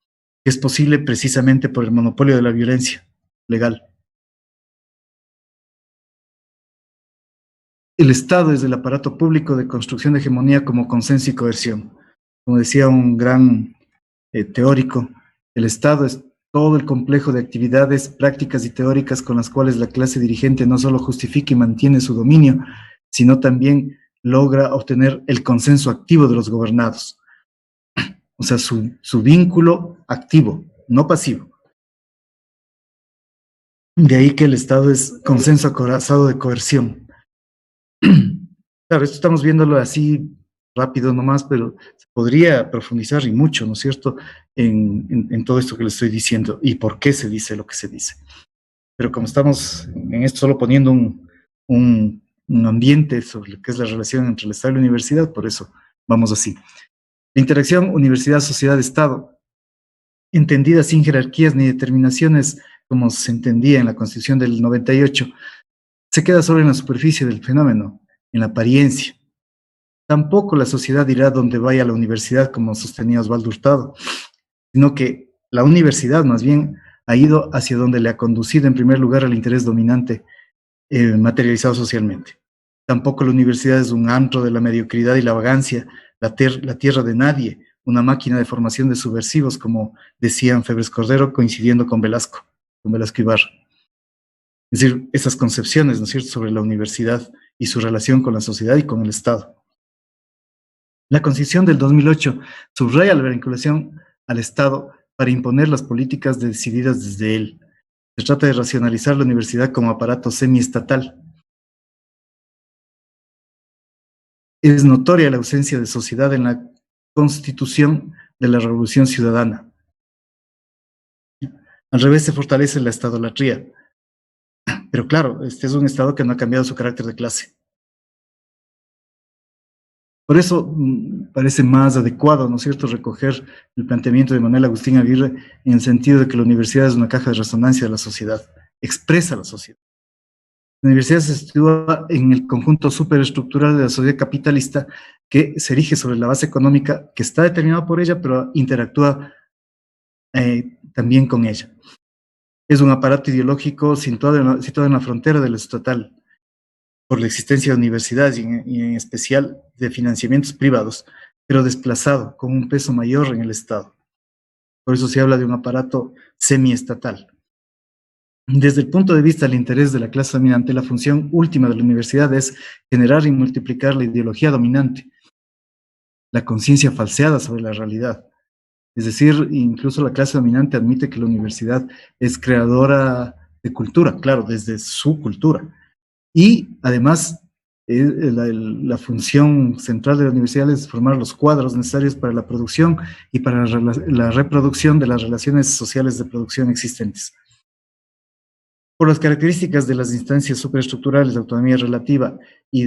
que es posible precisamente por el monopolio de la violencia legal. El Estado es el aparato público de construcción de hegemonía como consenso y coerción. Como decía un gran teórico, el Estado es todo el complejo de actividades prácticas y teóricas con las cuales la clase dirigente no solo justifica y mantiene su dominio, sino también logra obtener el consenso activo de los gobernados. O sea, su vínculo activo, no pasivo. De ahí que el Estado es consenso acorazado de coerción. Claro, esto estamos viéndolo así rápido nomás, pero se podría profundizar y mucho, ¿no es cierto?, en todo esto que les estoy diciendo y por qué se dice lo que se dice. Pero como estamos en esto solo poniendo un ambiente sobre lo que es la relación entre el Estado y la universidad, por eso vamos así. La interacción universidad-sociedad-Estado, entendida sin jerarquías ni determinaciones como se entendía en la Constitución del 98, se queda solo en la superficie del fenómeno, en la apariencia. Tampoco la sociedad irá donde vaya la universidad, como sostenía Osvaldo Hurtado, sino que la universidad más bien ha ido hacia donde le ha conducido en primer lugar al interés dominante materializado socialmente. Tampoco la universidad es un antro de la mediocridad y la vagancia, la tierra de nadie, una máquina de formación de subversivos, como decían Febres Cordero, coincidiendo con Velasco Ibarra. Es decir, esas concepciones, ¿no es cierto?, sobre la universidad y su relación con la sociedad y con el Estado. La Constitución del 2008 subraya la vinculación al Estado para imponer las políticas decididas desde él. Se trata de racionalizar la universidad como aparato semiestatal. Es notoria la ausencia de sociedad en la Constitución de la Revolución Ciudadana. Al revés, se fortalece la estadolatría. Pero claro, este es un Estado que no ha cambiado su carácter de clase. Por eso parece más adecuado, ¿no es cierto?, recoger el planteamiento de Manuel Agustín Aguirre en el sentido de que la universidad es una caja de resonancia de la sociedad, expresa la sociedad. La universidad se sitúa en el conjunto superestructural de la sociedad capitalista que se erige sobre la base económica que está determinada por ella, pero interactúa también con ella. Es un aparato ideológico situado en la frontera de lo estatal, por la existencia de universidades y en especial de financiamientos privados, pero desplazado, con un peso mayor en el Estado. Por eso se habla de un aparato semiestatal. Desde el punto de vista del interés de la clase dominante, la función última de la universidad es generar y multiplicar la ideología dominante, la conciencia falseada sobre la realidad. Es decir, incluso la clase dominante admite que la universidad es creadora de cultura, claro, desde su cultura. Y además, la función central de la universidad es formar los cuadros necesarios para la producción y para la reproducción de las relaciones sociales de producción existentes. Por las características de las instancias superestructurales de autonomía relativa y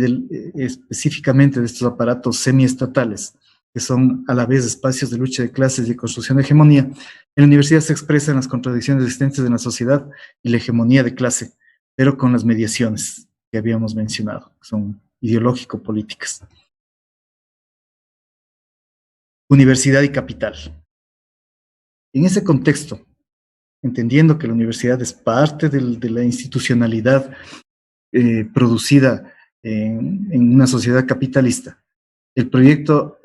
específicamente de estos aparatos semiestatales, que son a la vez espacios de lucha de clases y de construcción de hegemonía, en la universidad se expresan las contradicciones existentes en la sociedad y la hegemonía de clase, pero con las mediaciones que habíamos mencionado, que son ideológico-políticas. Universidad y capital. En ese contexto, entendiendo que la universidad es parte de la institucionalidad producida en una sociedad capitalista, el proyecto,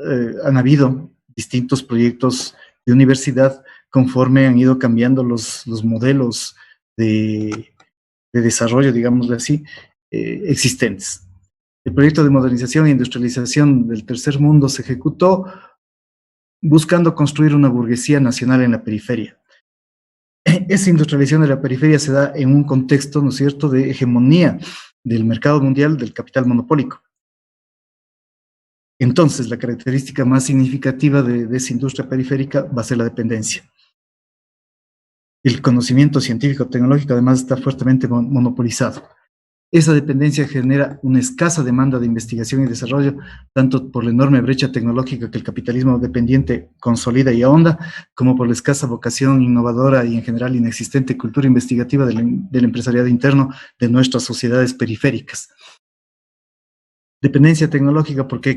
han habido distintos proyectos de universidad conforme han ido cambiando los modelos de desarrollo, digámoslo así, existentes. El proyecto de modernización e industrialización del tercer mundo se ejecutó buscando construir una burguesía nacional en la periferia. Esa industrialización de la periferia se da en un contexto, ¿no es cierto?, de hegemonía del mercado mundial del capital monopólico. Entonces, la característica más significativa de esa industria periférica va a ser la dependencia. El conocimiento científico-tecnológico además está fuertemente monopolizado. Esa dependencia genera una escasa demanda de investigación y desarrollo, tanto por la enorme brecha tecnológica que el capitalismo dependiente consolida y ahonda, como por la escasa vocación innovadora y en general inexistente cultura investigativa del empresariado interno de nuestras sociedades periféricas. Dependencia tecnológica porque hay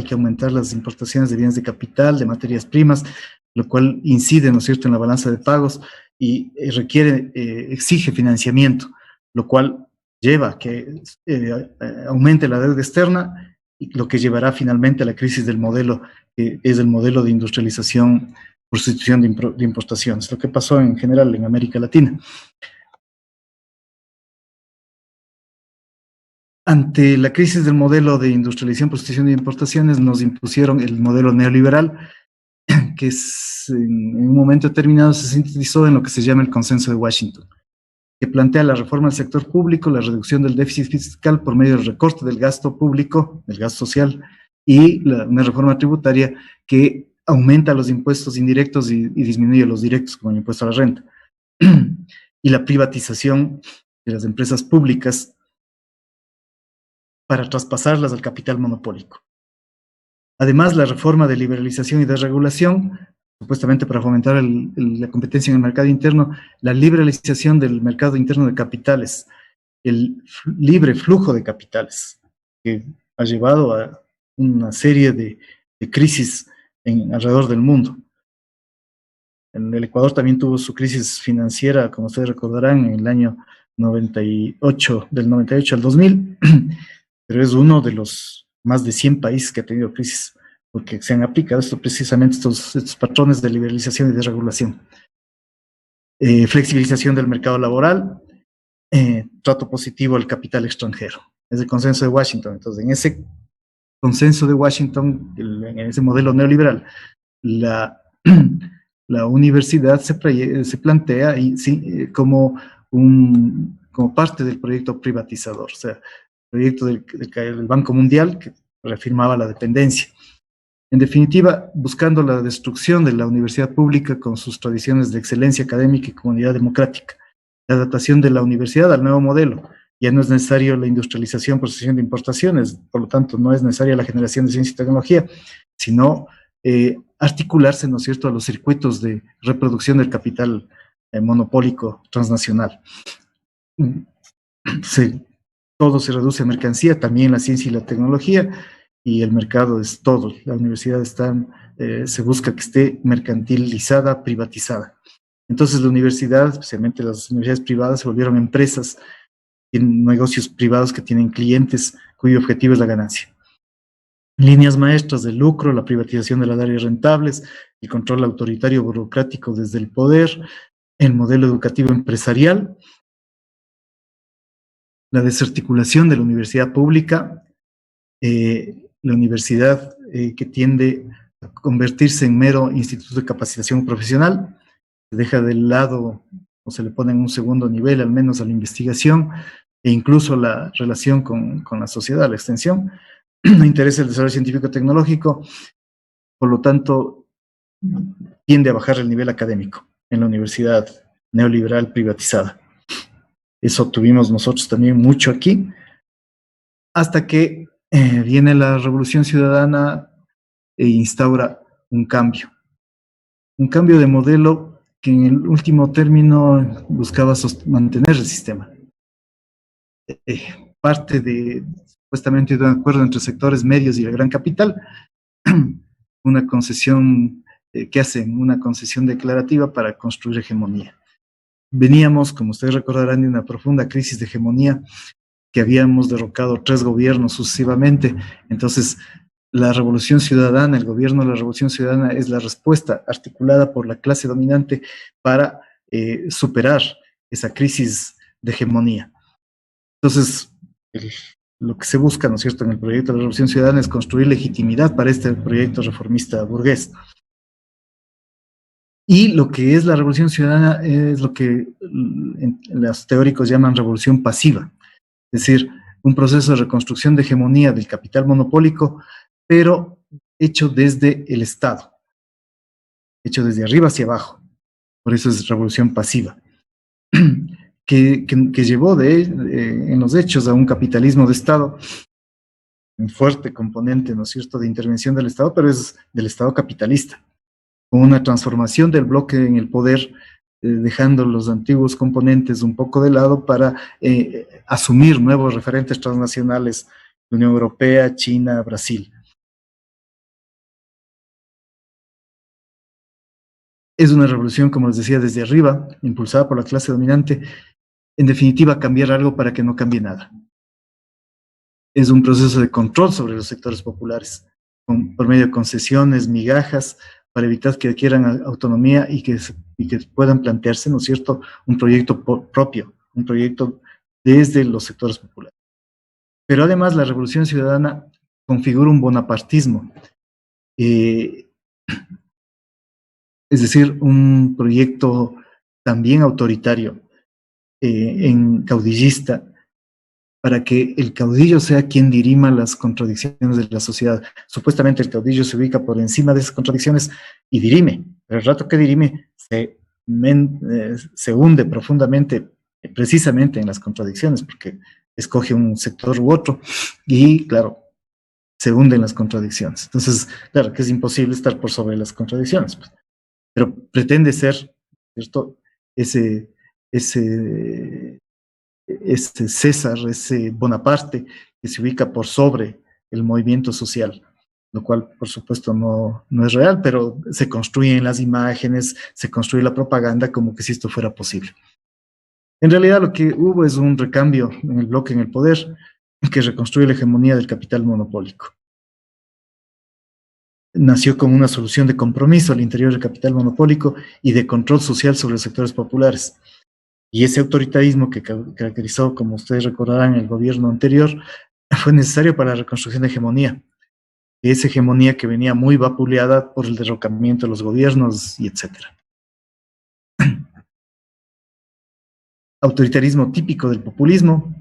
que aumentar las importaciones de bienes de capital, de materias primas, lo cual incide, ¿no es cierto?, en la balanza de pagos y exige financiamiento, lo cual lleva a que aumente la deuda externa, y lo que llevará finalmente a la crisis del modelo, que es el modelo de industrialización por sustitución de importaciones, lo que pasó en general en América Latina. Ante la crisis del modelo de industrialización por sustitución de importaciones, nos impusieron el modelo neoliberal, que en un momento determinado se sintetizó en lo que se llama el Consenso de Washington, que plantea la reforma del sector público, la reducción del déficit fiscal por medio del recorte del gasto público, del gasto social, y una reforma tributaria que aumenta los impuestos indirectos y disminuye los directos, como el impuesto a la renta, y la privatización de las empresas públicas para traspasarlas al capital monopólico. Además, la reforma de liberalización y desregulación, supuestamente para fomentar la competencia en el mercado interno, la liberalización del mercado interno de capitales, el libre flujo de capitales, que ha llevado a una serie de crisis alrededor del mundo. En el Ecuador también tuvo su crisis financiera, como ustedes recordarán, en el año 98, del 98 al 2000, pero es uno de los más de 100 países que ha tenido crisis, porque se han aplicado precisamente estos patrones de liberalización y desregulación. Flexibilización del mercado laboral, trato positivo al capital extranjero. Es el consenso de Washington. Entonces, en ese consenso de Washington, en ese modelo neoliberal, la universidad se plantea como parte del proyecto privatizador, o sea, proyecto del Banco Mundial que reafirmaba la dependencia. En definitiva, buscando la destrucción de la universidad pública con sus tradiciones de excelencia académica y comunidad democrática, la adaptación de la universidad al nuevo modelo. Ya no es necesario la industrialización por sustitución de importaciones, por lo tanto no es necesaria la generación de ciencia y tecnología, sino articularse, ¿no es cierto?, a los circuitos de reproducción del capital monopólico transnacional. Todo se reduce a mercancía, también la ciencia y la tecnología, y el mercado es todo. La universidad se busca que esté mercantilizada, privatizada. Entonces la universidad, especialmente las universidades privadas, se volvieron empresas, tienen negocios privados que tienen clientes cuyo objetivo es la ganancia. Líneas maestras del lucro, la privatización de las áreas rentables, el control autoritario burocrático desde el poder, el modelo educativo empresarial, la desarticulación de la universidad pública, la universidad que tiende a convertirse en mero instituto de capacitación profesional, se deja de lado o se le pone en un segundo nivel, al menos a la investigación, e incluso la relación con la sociedad, la extensión. No interesa el desarrollo científico-tecnológico, por lo tanto, tiende a bajar el nivel académico en la universidad neoliberal privatizada. Eso tuvimos nosotros también mucho aquí, hasta que viene la Revolución Ciudadana e instaura un cambio de modelo que en el último término buscaba mantener el sistema. Parte de, supuestamente, de un acuerdo entre sectores medios y el gran capital, una concesión que hacen, una concesión declarativa para construir hegemonía. Veníamos, como ustedes recordarán, de una profunda crisis de hegemonía, que habíamos derrocado 3 gobiernos sucesivamente. Entonces, la Revolución Ciudadana, el gobierno de la Revolución Ciudadana es la respuesta articulada por la clase dominante para superar esa crisis de hegemonía. Entonces, lo que se busca, ¿no es cierto?, en el proyecto de la Revolución Ciudadana es construir legitimidad para este proyecto reformista burgués. Y lo que es la Revolución Ciudadana es lo que los teóricos llaman revolución pasiva, es decir, un proceso de reconstrucción de hegemonía del capital monopólico, pero hecho desde el Estado, hecho desde arriba hacia abajo. Por eso es revolución pasiva, que llevó en los hechos a un capitalismo de Estado, un fuerte componente, ¿no es cierto?, de intervención del Estado, pero es del Estado capitalista, con una transformación del bloque en el poder, dejando los antiguos componentes un poco de lado para asumir nuevos referentes transnacionales, la Unión Europea, China, Brasil. Es una revolución, como les decía, desde arriba, impulsada por la clase dominante, en definitiva, cambiar algo para que no cambie nada. Es un proceso de control sobre los sectores populares, por medio de concesiones, migajas, para evitar que adquieran autonomía y que puedan plantearse, ¿no es cierto?, un proyecto propio, un proyecto desde los sectores populares. Pero además la Revolución Ciudadana configura un bonapartismo, es decir, un proyecto también autoritario, caudillista, para que el caudillo sea quien dirima las contradicciones de la sociedad. Supuestamente el caudillo se ubica por encima de esas contradicciones y dirime, pero el rato que dirime se hunde profundamente precisamente en las contradicciones, porque escoge un sector u otro y, claro, se hunde en las contradicciones. Entonces, claro que es imposible estar por sobre las contradicciones, pues, pero pretende ser, ¿cierto?, ese César, ese Bonaparte, que se ubica por sobre el movimiento social, lo cual por supuesto no es real, pero se construyen las imágenes, se construye la propaganda como que si esto fuera posible. En realidad lo que hubo es un recambio en el bloque en el poder que reconstruye la hegemonía del capital monopólico. Nació como una solución de compromiso al interior del capital monopólico y de control social sobre los sectores populares. Y ese autoritarismo que caracterizó, como ustedes recordarán, el gobierno anterior, fue necesario para la reconstrucción de hegemonía. Esa hegemonía que venía muy vapuleada por el derrocamiento de los gobiernos y etcétera. Autoritarismo típico del populismo.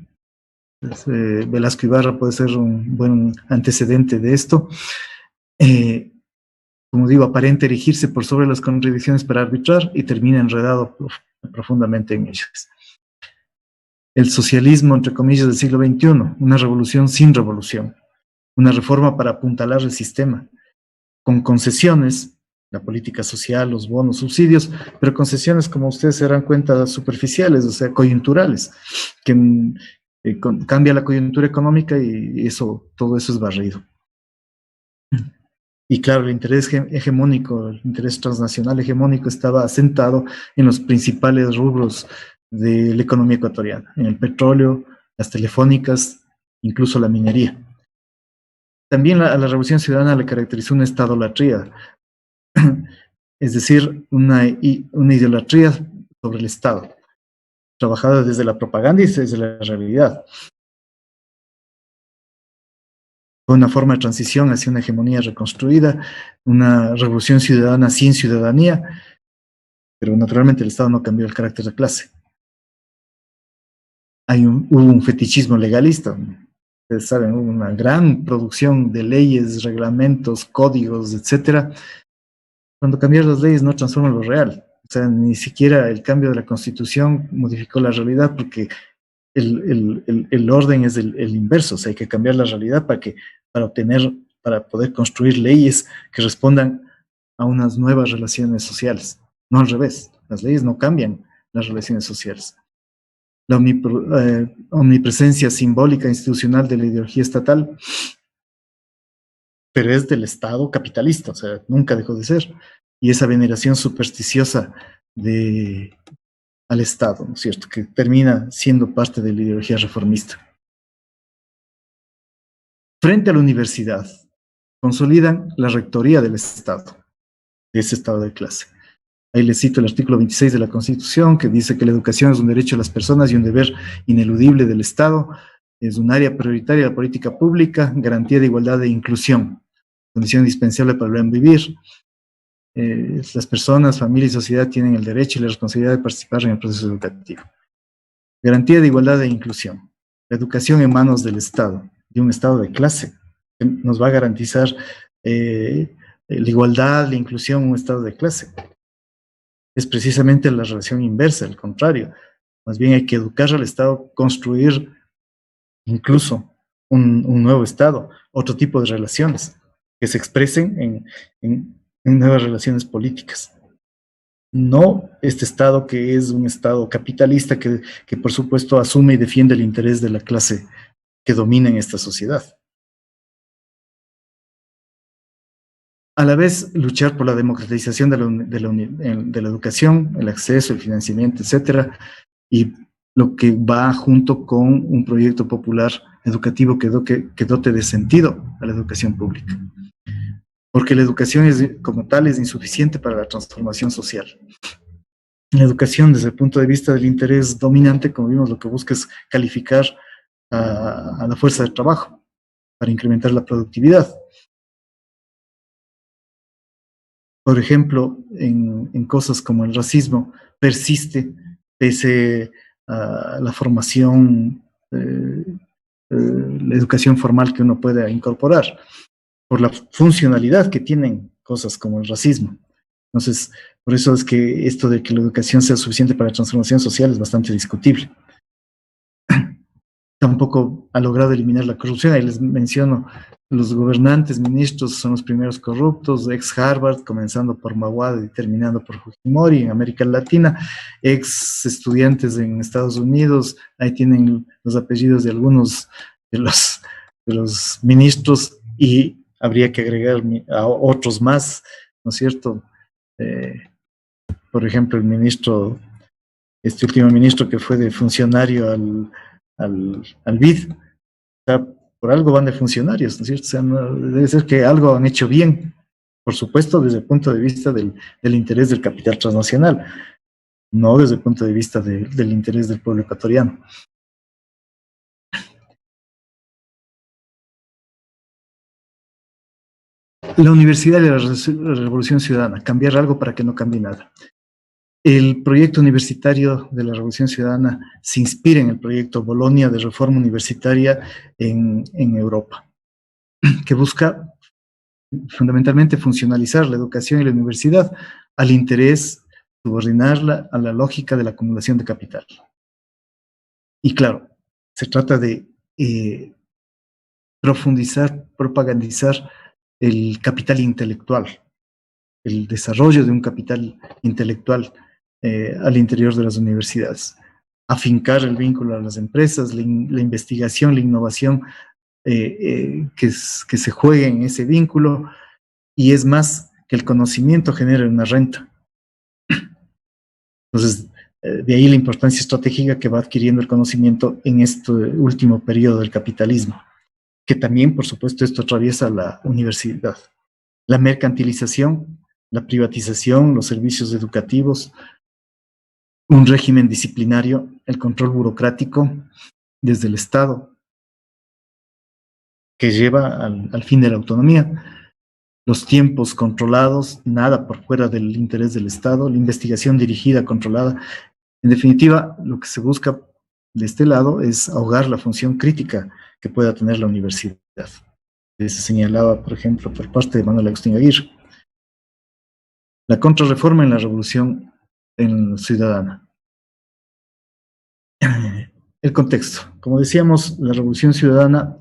Velasco Ibarra puede ser un buen antecedente de esto. Como digo, aparenta erigirse por sobre las contradicciones para arbitrar y termina enredado profundamente en ellas. El socialismo, entre comillas, del siglo XXI, una revolución sin revolución, una reforma para apuntalar el sistema, con concesiones, la política social, los bonos, subsidios, pero concesiones, como ustedes se darán cuenta, superficiales, o sea, coyunturales, que cambia la coyuntura económica y todo eso es barrido. Y claro, el interés hegemónico, el interés transnacional hegemónico estaba asentado en los principales rubros de la economía ecuatoriana, en el petróleo, las telefónicas, incluso la minería. También a la Revolución Ciudadana le caracterizó una estadolatría, es decir, una idolatría sobre el Estado, trabajada desde la propaganda y desde la realidad. Fue una forma de transición hacia una hegemonía reconstruida, una revolución ciudadana sin ciudadanía, pero naturalmente el Estado no cambió el carácter de clase. Hubo un fetichismo legalista. Ustedes saben, hubo una gran producción de leyes, reglamentos, códigos, etcétera. Cuando cambiar las leyes no transforma lo real. O sea, ni siquiera el cambio de la Constitución modificó la realidad, porque el orden es el inverso. O sea, hay que cambiar la realidad para poder construir leyes que respondan a unas nuevas relaciones sociales. No al revés. Las leyes no cambian las relaciones sociales. La omnipresencia simbólica institucional de la ideología estatal, pero es del Estado capitalista, o sea, nunca dejó de ser. Y esa veneración supersticiosa al Estado, ¿no es cierto?, que termina siendo parte de la ideología reformista. Frente a la universidad, consolidan la rectoría del Estado, de ese estado de clase. Ahí les cito el artículo 26 de la Constitución, que dice que la educación es un derecho de las personas y un deber ineludible del Estado. Es un área prioritaria de la política pública, garantía de igualdad e inclusión, condición indispensable para el buen vivir. Las personas, familia y sociedad tienen el derecho y la responsabilidad de participar en el proceso educativo. Garantía de igualdad e inclusión. La educación en manos del Estado, de un Estado de clase, que nos va a garantizar la igualdad, la inclusión, un Estado de clase. Es precisamente la relación inversa, al contrario. Más bien hay que educar al Estado, construir incluso un nuevo Estado, otro tipo de relaciones que se expresen en nuevas relaciones políticas. No este Estado que es un Estado capitalista que por supuesto asume y defiende el interés de la clase que domina en esta sociedad. A la vez, luchar por la democratización de la educación, el acceso, el financiamiento, etcétera, y lo que va junto con un proyecto popular educativo que dote de sentido a la educación pública. Porque la educación como tal es insuficiente para la transformación social. La educación, desde el punto de vista del interés dominante, como vimos, lo que busca es calificar a la fuerza de trabajo para incrementar la productividad. Por ejemplo, en cosas como el racismo, persiste pese a la formación, la educación formal que uno pueda incorporar, por la funcionalidad que tienen cosas como el racismo. Entonces, por eso es que esto de que la educación sea suficiente para la transformación social es bastante discutible. Tampoco ha logrado eliminar la corrupción. Ahí les menciono, los gobernantes, ministros son los primeros corruptos, ex Harvard, comenzando por Mawad y terminando por Fujimori en América Latina, ex estudiantes en Estados Unidos, ahí tienen los apellidos de algunos de los ministros, y habría que agregar a otros más, ¿no es cierto? Por ejemplo, el ministro, este último ministro que fue de funcionario al BID, o sea, por algo van de funcionarios, ¿no es cierto? O sea, no, debe ser que algo han hecho bien, por supuesto, desde el punto de vista del interés del capital transnacional, no desde el punto de vista del interés del pueblo ecuatoriano. La universidad y la revolución ciudadana, cambiar algo para que no cambie nada. El proyecto universitario de la Revolución Ciudadana se inspira en el proyecto Bolonia de reforma universitaria en Europa, que busca fundamentalmente funcionalizar la educación y la universidad al interés, subordinarla a la lógica de la acumulación de capital. Y claro, se trata de profundizar, propagandizar el capital intelectual, el desarrollo de un capital intelectual al interior de las universidades, afincar el vínculo a las empresas, la investigación, la innovación, que se juegue en ese vínculo, y es más, que el conocimiento genere una renta. Entonces, de ahí la importancia estratégica que va adquiriendo el conocimiento en este último periodo del capitalismo, que también, por supuesto, esto atraviesa la universidad. La mercantilización, la privatización, los servicios educativos, un régimen disciplinario, el control burocrático desde el Estado, que lleva al fin de la autonomía, los tiempos controlados, nada por fuera del interés del Estado, la investigación dirigida, controlada. En definitiva, lo que se busca de este lado es ahogar la función crítica que pueda tener la universidad. Se señalaba, por ejemplo, por parte de Manuel Agustín Aguirre. La contrarreforma en la revolución ciudadana. El contexto. Como decíamos, la revolución ciudadana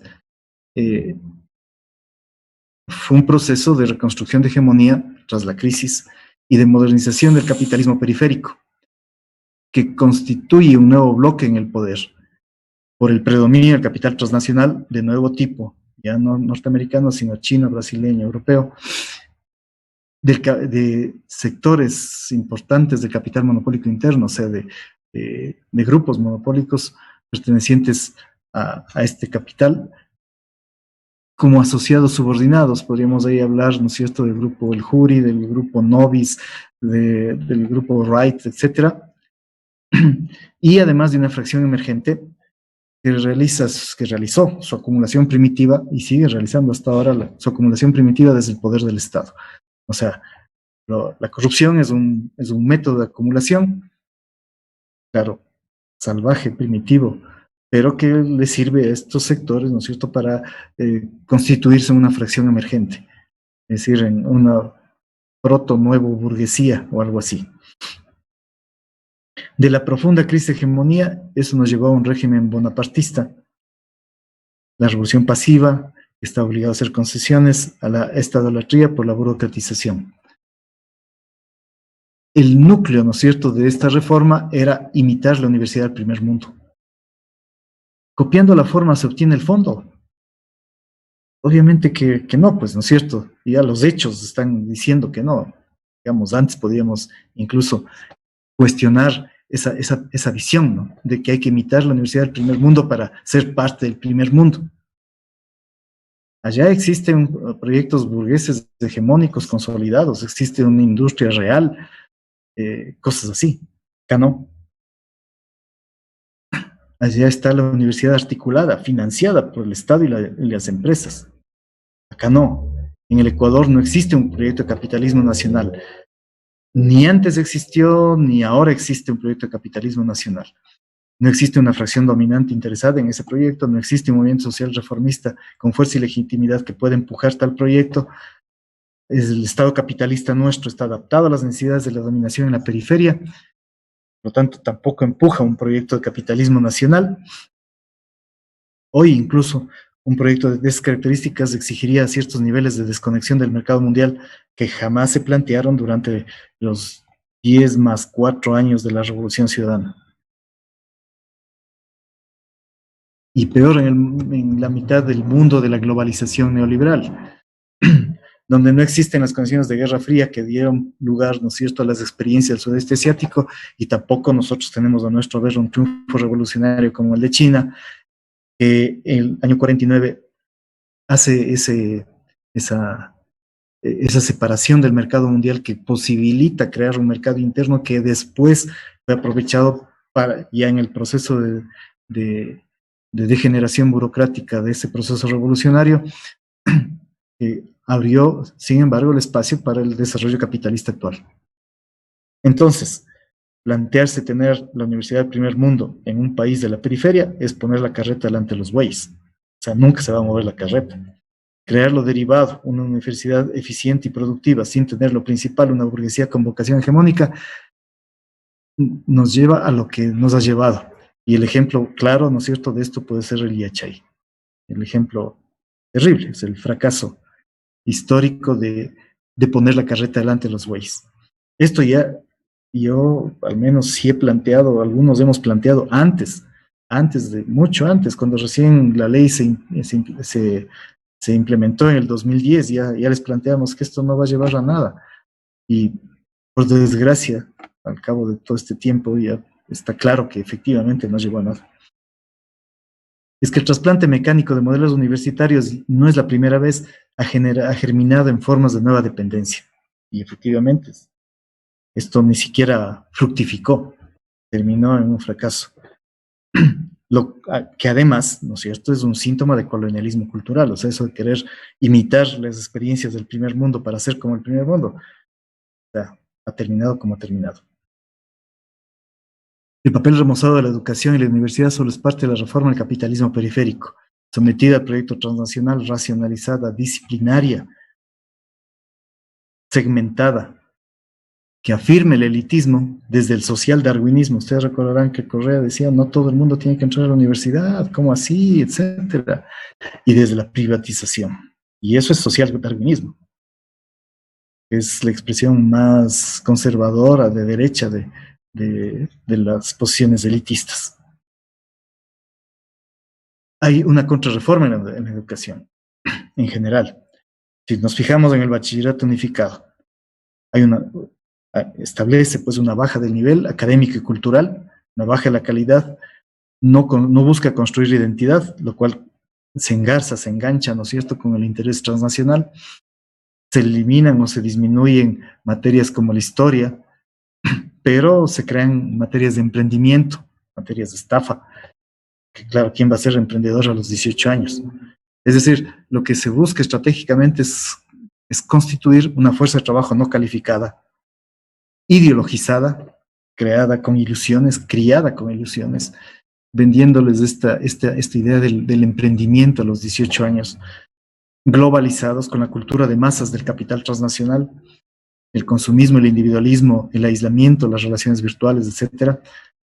fue un proceso de reconstrucción de hegemonía tras la crisis y de modernización del capitalismo periférico, que constituye un nuevo bloque en el poder por el predominio del capital transnacional de nuevo tipo, ya no norteamericano, sino chino, brasileño, europeo, de sectores importantes del capital monopólico interno, o sea, de grupos monopólicos pertenecientes a este capital, como asociados subordinados. Podríamos ahí hablar, ¿no es cierto?, del grupo El Juri, del grupo Novis, del grupo Wright, etcétera. Y además de una fracción emergente que realizó su acumulación primitiva y sigue realizando hasta ahora su acumulación primitiva desde el poder del Estado. O sea, la corrupción es un método de acumulación, claro, salvaje, primitivo, pero que le sirve a estos sectores, ¿no es cierto?, para constituirse en una fracción emergente, es decir, en una proto-nuevo burguesía o algo así. De la profunda crisis de hegemonía, eso nos llevó a un régimen bonapartista. La revolución pasiva está obligada a hacer concesiones a la estadolatría por la burocratización. El núcleo, ¿no es cierto?, de esta reforma era imitar la universidad del primer mundo. Copiando la forma se obtiene el fondo. Obviamente que no, pues, ¿no es cierto? Ya los hechos están diciendo que no. Digamos, antes podíamos incluso cuestionar esa visión, ¿no?, de que hay que imitar la universidad del primer mundo para ser parte del primer mundo. Allá existen proyectos burgueses hegemónicos consolidados, existe una industria real, cosas así. Acá no. Allá está la universidad articulada, financiada por el Estado y las empresas. Acá no. En el Ecuador no existe un proyecto de capitalismo nacional. Ni antes existió, ni ahora existe un proyecto de capitalismo nacional. No existe una fracción dominante interesada en ese proyecto, no existe un movimiento social reformista con fuerza y legitimidad que pueda empujar tal proyecto. El Estado capitalista nuestro está adaptado a las necesidades de la dominación en la periferia, por lo tanto tampoco empuja un proyecto de capitalismo nacional. Hoy incluso un proyecto de esas características exigiría ciertos niveles de desconexión del mercado mundial que jamás se plantearon durante los 10 más 4 años de la Revolución Ciudadana. Y peor en la mitad del mundo de la globalización neoliberal, donde no existen las condiciones de Guerra Fría que dieron lugar, ¿no es cierto?, a las experiencias del sudeste asiático, y tampoco nosotros tenemos a nuestro ver un triunfo revolucionario como el de China, que el año 49 hace esa separación del mercado mundial que posibilita crear un mercado interno que después fue aprovechado ya en el proceso de degeneración burocrática de ese proceso revolucionario, abrió, sin embargo, el espacio para el desarrollo capitalista actual. Entonces, plantearse tener la universidad del primer mundo en un país de la periferia es poner la carreta delante de los bueyes. O sea, nunca se va a mover la carreta. Crear lo derivado, una universidad eficiente y productiva, sin tener lo principal, una burguesía con vocación hegemónica, nos lleva a lo que nos ha llevado. Y el ejemplo claro, ¿no es cierto?, de esto puede ser el IHI. El ejemplo terrible, es el fracaso histórico de poner la carreta delante de los bueyes. Esto ya, yo al menos sí he planteado, algunos hemos planteado mucho antes, cuando recién la ley se implementó en el 2010, ya les planteamos que esto no va a llevar a nada. Y por desgracia, al cabo de todo este tiempo, ya está claro que efectivamente no llevó a nada. Es que el trasplante mecánico de modelos universitarios no es la primera vez, ha germinado en formas de nueva dependencia. Y efectivamente, esto ni siquiera fructificó. terminó en un fracaso. Lo que además, ¿no es cierto?, es un síntoma de colonialismo cultural, o sea, eso de querer imitar las experiencias del primer mundo para ser como el primer mundo, o sea, ha terminado como ha terminado. El papel remozado de la educación y la universidad solo es parte de la reforma del capitalismo periférico, sometida al proyecto transnacional, racionalizada, disciplinaria, segmentada, que afirme el elitismo desde el social darwinismo. Ustedes recordarán que Correa decía, no todo el mundo tiene que entrar a la universidad, ¿cómo así?, etcétera. Y desde la privatización. Y eso es social darwinismo. Es la expresión más conservadora de derecha de las posiciones elitistas. Hay una contrarreforma en la educación, en general. Si nos fijamos en el bachillerato unificado, establece pues una baja del nivel académico y cultural, una baja de la calidad, no busca construir identidad, lo cual se engancha, ¿no es cierto?, con el interés transnacional. Se eliminan o se disminuyen materias como la historia, pero se crean materias de emprendimiento, materias de estafa, que claro, ¿quién va a ser emprendedor a los 18 años? Es decir, lo que se busca estratégicamente es constituir una fuerza de trabajo no calificada, ideologizada, criada con ilusiones, vendiéndoles esta idea del emprendimiento a los 18 años, globalizados con la cultura de masas del capital transnacional, el consumismo, el individualismo, el aislamiento, las relaciones virtuales, etcétera,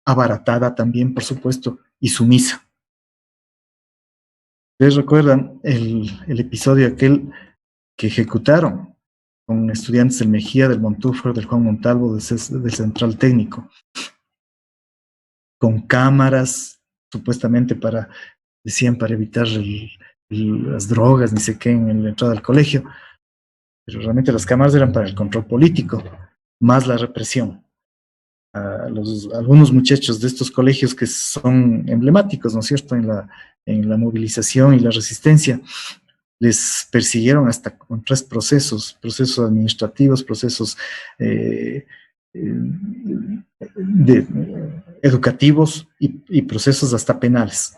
abaratada también, por supuesto, y sumisa. ¿Ustedes recuerdan el episodio aquel que ejecutaron con estudiantes del Mejía, del Montúfar, del Juan Montalvo, del Central Técnico? Con cámaras, supuestamente decían para evitar las drogas, ni sé qué, en la entrada al colegio, pero realmente las cámaras eran para el control político, más la represión. Algunos muchachos de estos colegios que son emblemáticos, ¿no es cierto?, en la movilización y la resistencia, les persiguieron hasta con 3 procesos administrativos, procesos educativos y procesos hasta penales.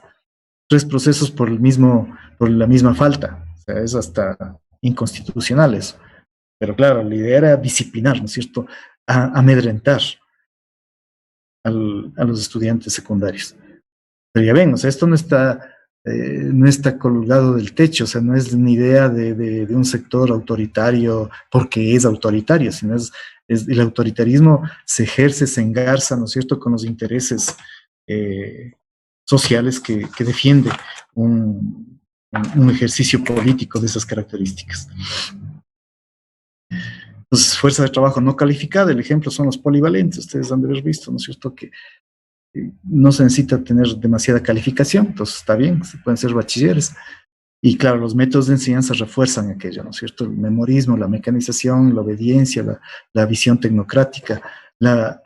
3 procesos por la misma falta, o sea, es hasta inconstitucional eso. Pero claro, la idea era disciplinar, ¿no es cierto?, amedrentar a los estudiantes secundarios. Pero ya ven, o sea, esto no está colgado del techo, o sea, no es una idea de un sector autoritario porque es autoritario, sino el autoritarismo se ejerce, se engarza, ¿no es cierto?, con los intereses sociales que defiende un ejercicio político de esas características. Entonces, fuerza de trabajo no calificada, el ejemplo son los polivalentes, ustedes han de haber visto, ¿no es cierto?, que no se necesita tener demasiada calificación, entonces está bien, se pueden ser bachilleres. Y claro, los métodos de enseñanza refuerzan aquello, ¿no es cierto?, el memorismo, la mecanización, la obediencia, la visión tecnocrática, la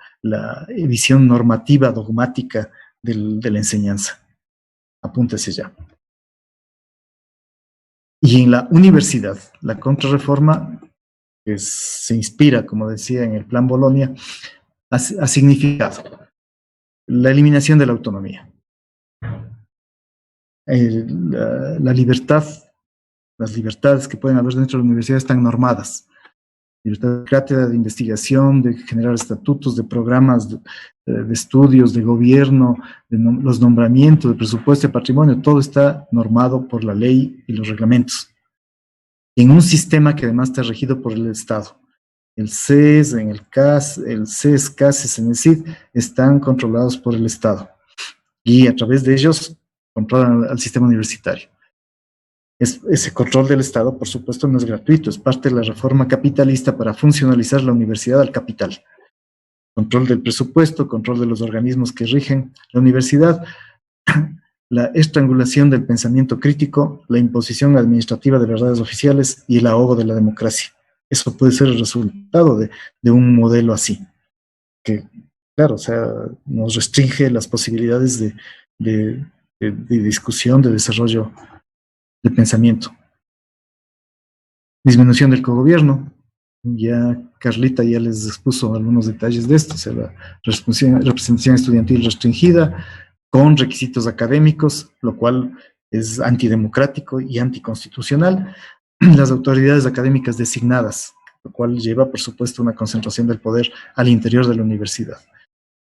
visión normativa, dogmática de la enseñanza. Apúntese ya. Y en la universidad, la contrarreforma, que se inspira, como decía, en el Plan Bolonia, ha significado la eliminación de la autonomía, la libertad, las libertades que pueden haber dentro de la universidad están normadas. Libertad de cátedra, de investigación, de generar estatutos, de programas de estudios, de gobierno, los nombramientos, de presupuesto, de patrimonio, todo está normado por la ley y los reglamentos. En un sistema que además está regido por el Estado. El CES, en el CAS, el CES, CAS, en el CID, están controlados por el Estado. Y a través de ellos controlan al sistema universitario. Ese control del Estado, por supuesto, no es gratuito, es parte de la reforma capitalista para funcionalizar la universidad al capital. Control del presupuesto, control de los organismos que rigen la universidad, la estrangulación del pensamiento crítico, la imposición administrativa de verdades oficiales y el ahogo de la democracia. Eso puede ser el resultado de un modelo así, que, claro, o sea, nos restringe las posibilidades de discusión, de desarrollo de pensamiento. Disminución del cogobierno, Ya Carlita ya les expuso algunos detalles de esto, o sea, la representación estudiantil restringida con requisitos académicos, lo cual es antidemocrático y anticonstitucional. Las autoridades académicas designadas, lo cual lleva, por supuesto, una concentración del poder al interior de la universidad.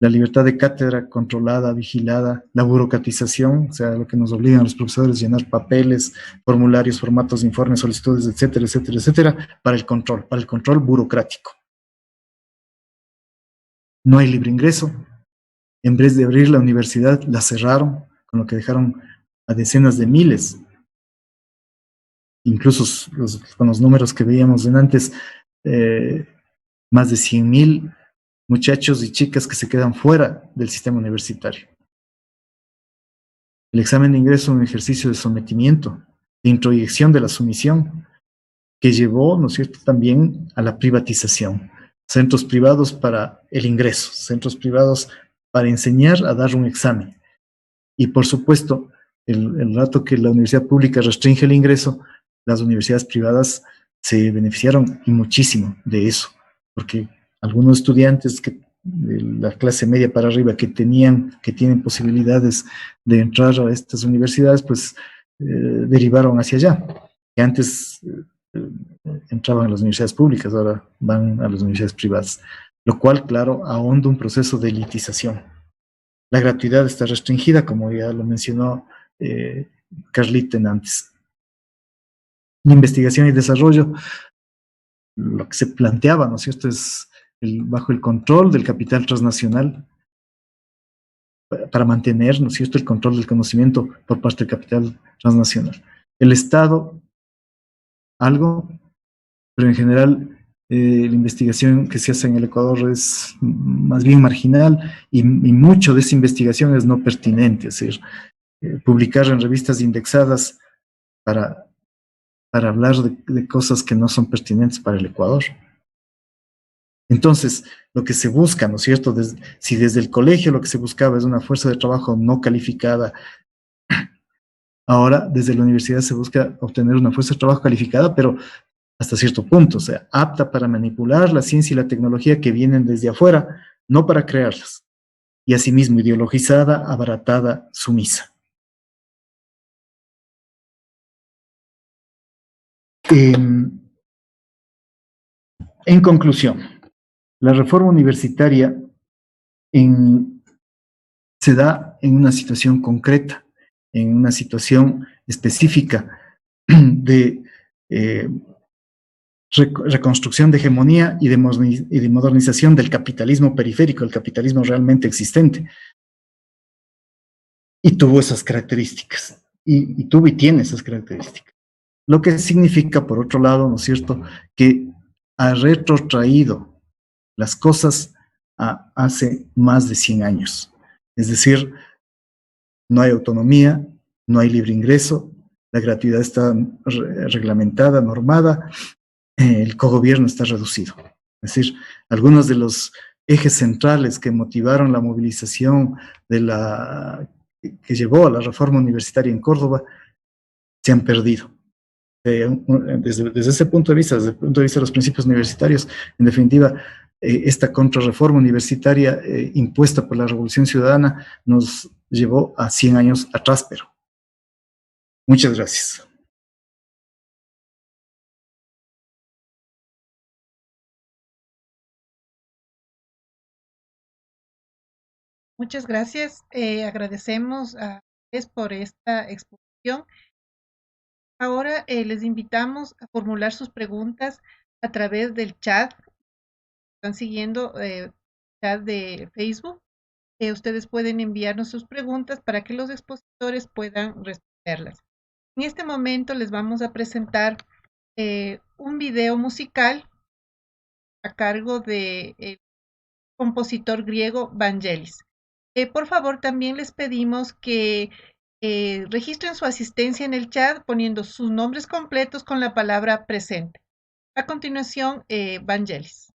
La libertad de cátedra controlada, vigilada, la burocratización, o sea, lo que nos obligan a los profesores a llenar papeles, formularios, formatos de informes, solicitudes, etcétera, etcétera, etcétera, para el control burocrático. No hay libre ingreso. En vez de abrir la universidad, la cerraron, con lo que dejaron a decenas de miles. Incluso con los números que veíamos antes, más de 100,000 muchachos y chicas que se quedan fuera del sistema universitario. El examen de ingreso es un ejercicio de sometimiento, de introyección de la sumisión, que llevó, ¿no es cierto?, también a la privatización. Centros privados para el ingreso, centros privados para enseñar a dar un examen. Y por supuesto, el rato que la universidad pública restringe el ingreso, las universidades privadas se beneficiaron y muchísimo de eso, porque algunos estudiantes de la clase media para arriba que tienen posibilidades de entrar a estas universidades, pues derivaron hacia allá, que antes entraban a las universidades públicas, ahora van a las universidades privadas, lo cual, claro, ahonda un proceso de elitización. La gratuidad está restringida, como ya lo mencionó Carlita antes. La investigación y desarrollo, lo que se planteaba, ¿no es cierto?, es bajo el control del capital transnacional, para mantener, ¿no es cierto?, el control del conocimiento por parte del capital transnacional. El Estado, algo, pero en general la investigación que se hace en el Ecuador es más bien marginal y mucho de esa investigación es no pertinente, es decir, publicar en revistas indexadas para hablar de cosas que no son pertinentes para el Ecuador. Entonces, lo que se busca, ¿no es cierto?, si desde el colegio lo que se buscaba es una fuerza de trabajo no calificada, ahora desde la universidad se busca obtener una fuerza de trabajo calificada, pero hasta cierto punto, o sea, apta para manipular la ciencia y la tecnología que vienen desde afuera, no para crearlas, y asimismo ideologizada, abaratada, sumisa. En conclusión, la reforma universitaria se da en una situación concreta, en una situación específica de reconstrucción de hegemonía y de modernización del capitalismo periférico, el capitalismo realmente existente. Y tuvo esas características, y tuvo y tiene esas características. Lo que significa, por otro lado, ¿no es cierto?, que ha retrotraído las cosas a hace más de 100 años. Es decir, no hay autonomía, no hay libre ingreso, la gratuidad está reglamentada, normada, el cogobierno está reducido. Es decir, algunos de los ejes centrales que motivaron la movilización que llevó a la reforma universitaria en Córdoba se han perdido. Desde ese punto de vista, desde el punto de vista de los principios universitarios, en definitiva, esta contrarreforma universitaria impuesta por la Revolución Ciudadana nos llevó a 100 años atrás, pero. Muchas gracias. Muchas gracias. Agradecemos a ustedes por esta exposición. Ahora les invitamos a formular sus preguntas a través del chat. Están siguiendo el chat de Facebook. Ustedes pueden enviarnos sus preguntas para que los expositores puedan responderlas. En este momento les vamos a presentar un video musical a cargo del compositor griego Vangelis. Por favor, también les pedimos que registren su asistencia en el chat poniendo sus nombres completos con la palabra presente. A continuación, Vangelis.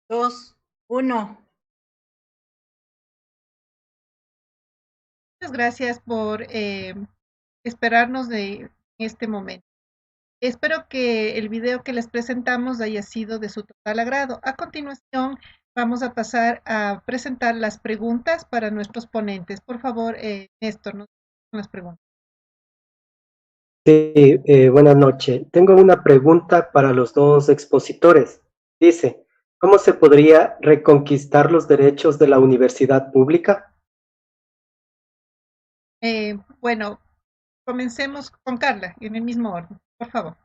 2, 1. Muchas gracias por esperarnos de este momento. Espero que el video que les presentamos haya sido de su total agrado. A continuación, vamos a pasar a presentar las preguntas para nuestros ponentes. Por favor, Néstor, nos con las preguntas. Sí, buenas noches. Tengo una pregunta para los dos expositores. Dice, ¿cómo se podría reconquistar los derechos de la universidad pública? Bueno, comencemos con Carla, en el mismo orden, por favor.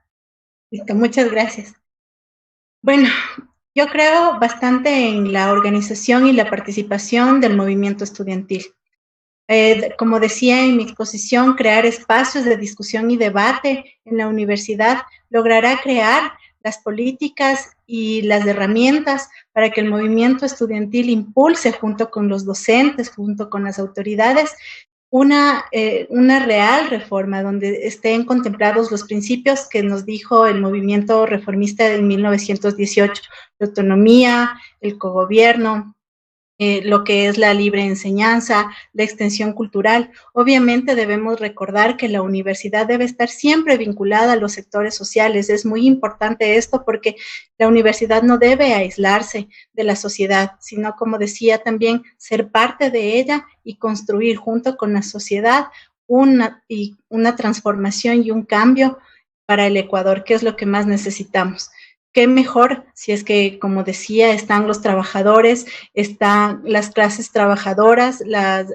Listo, muchas gracias. Bueno, yo creo bastante en la organización y la participación del movimiento estudiantil. Como decía en mi exposición, crear espacios de discusión y debate en la universidad logrará crear las políticas y las herramientas para que el movimiento estudiantil impulse junto con los docentes, junto con las autoridades, una real reforma donde estén contemplados los principios que nos dijo el movimiento reformista de 1918, la autonomía, el cogobierno, lo que es la libre enseñanza, la extensión cultural. Obviamente debemos recordar que la universidad debe estar siempre vinculada a los sectores sociales. Es muy importante esto porque la universidad no debe aislarse de la sociedad, sino, como decía también, ser parte de ella y construir junto con la sociedad una transformación y un cambio para el Ecuador, que es lo que más necesitamos. Qué mejor si es que, como decía, están los trabajadores, están las clases trabajadoras,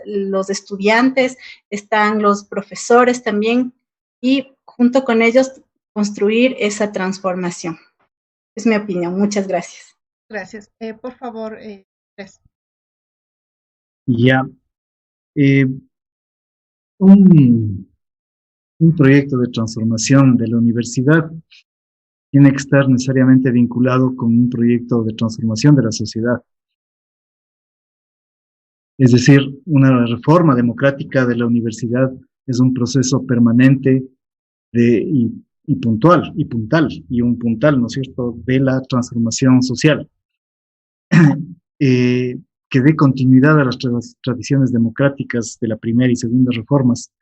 los estudiantes, están los profesores también, y junto con ellos construir esa transformación. Es mi opinión. Muchas gracias. Gracias. Por favor, Andrés. Ya. Un proyecto de transformación de la universidad tiene que estar necesariamente vinculado con un proyecto de transformación de la sociedad. Es decir, una reforma democrática de la universidad es un proceso permanente y puntual, y un puntal, ¿no es cierto?, de la transformación social, que dé continuidad a las tradiciones democráticas de la primera y segunda reformas,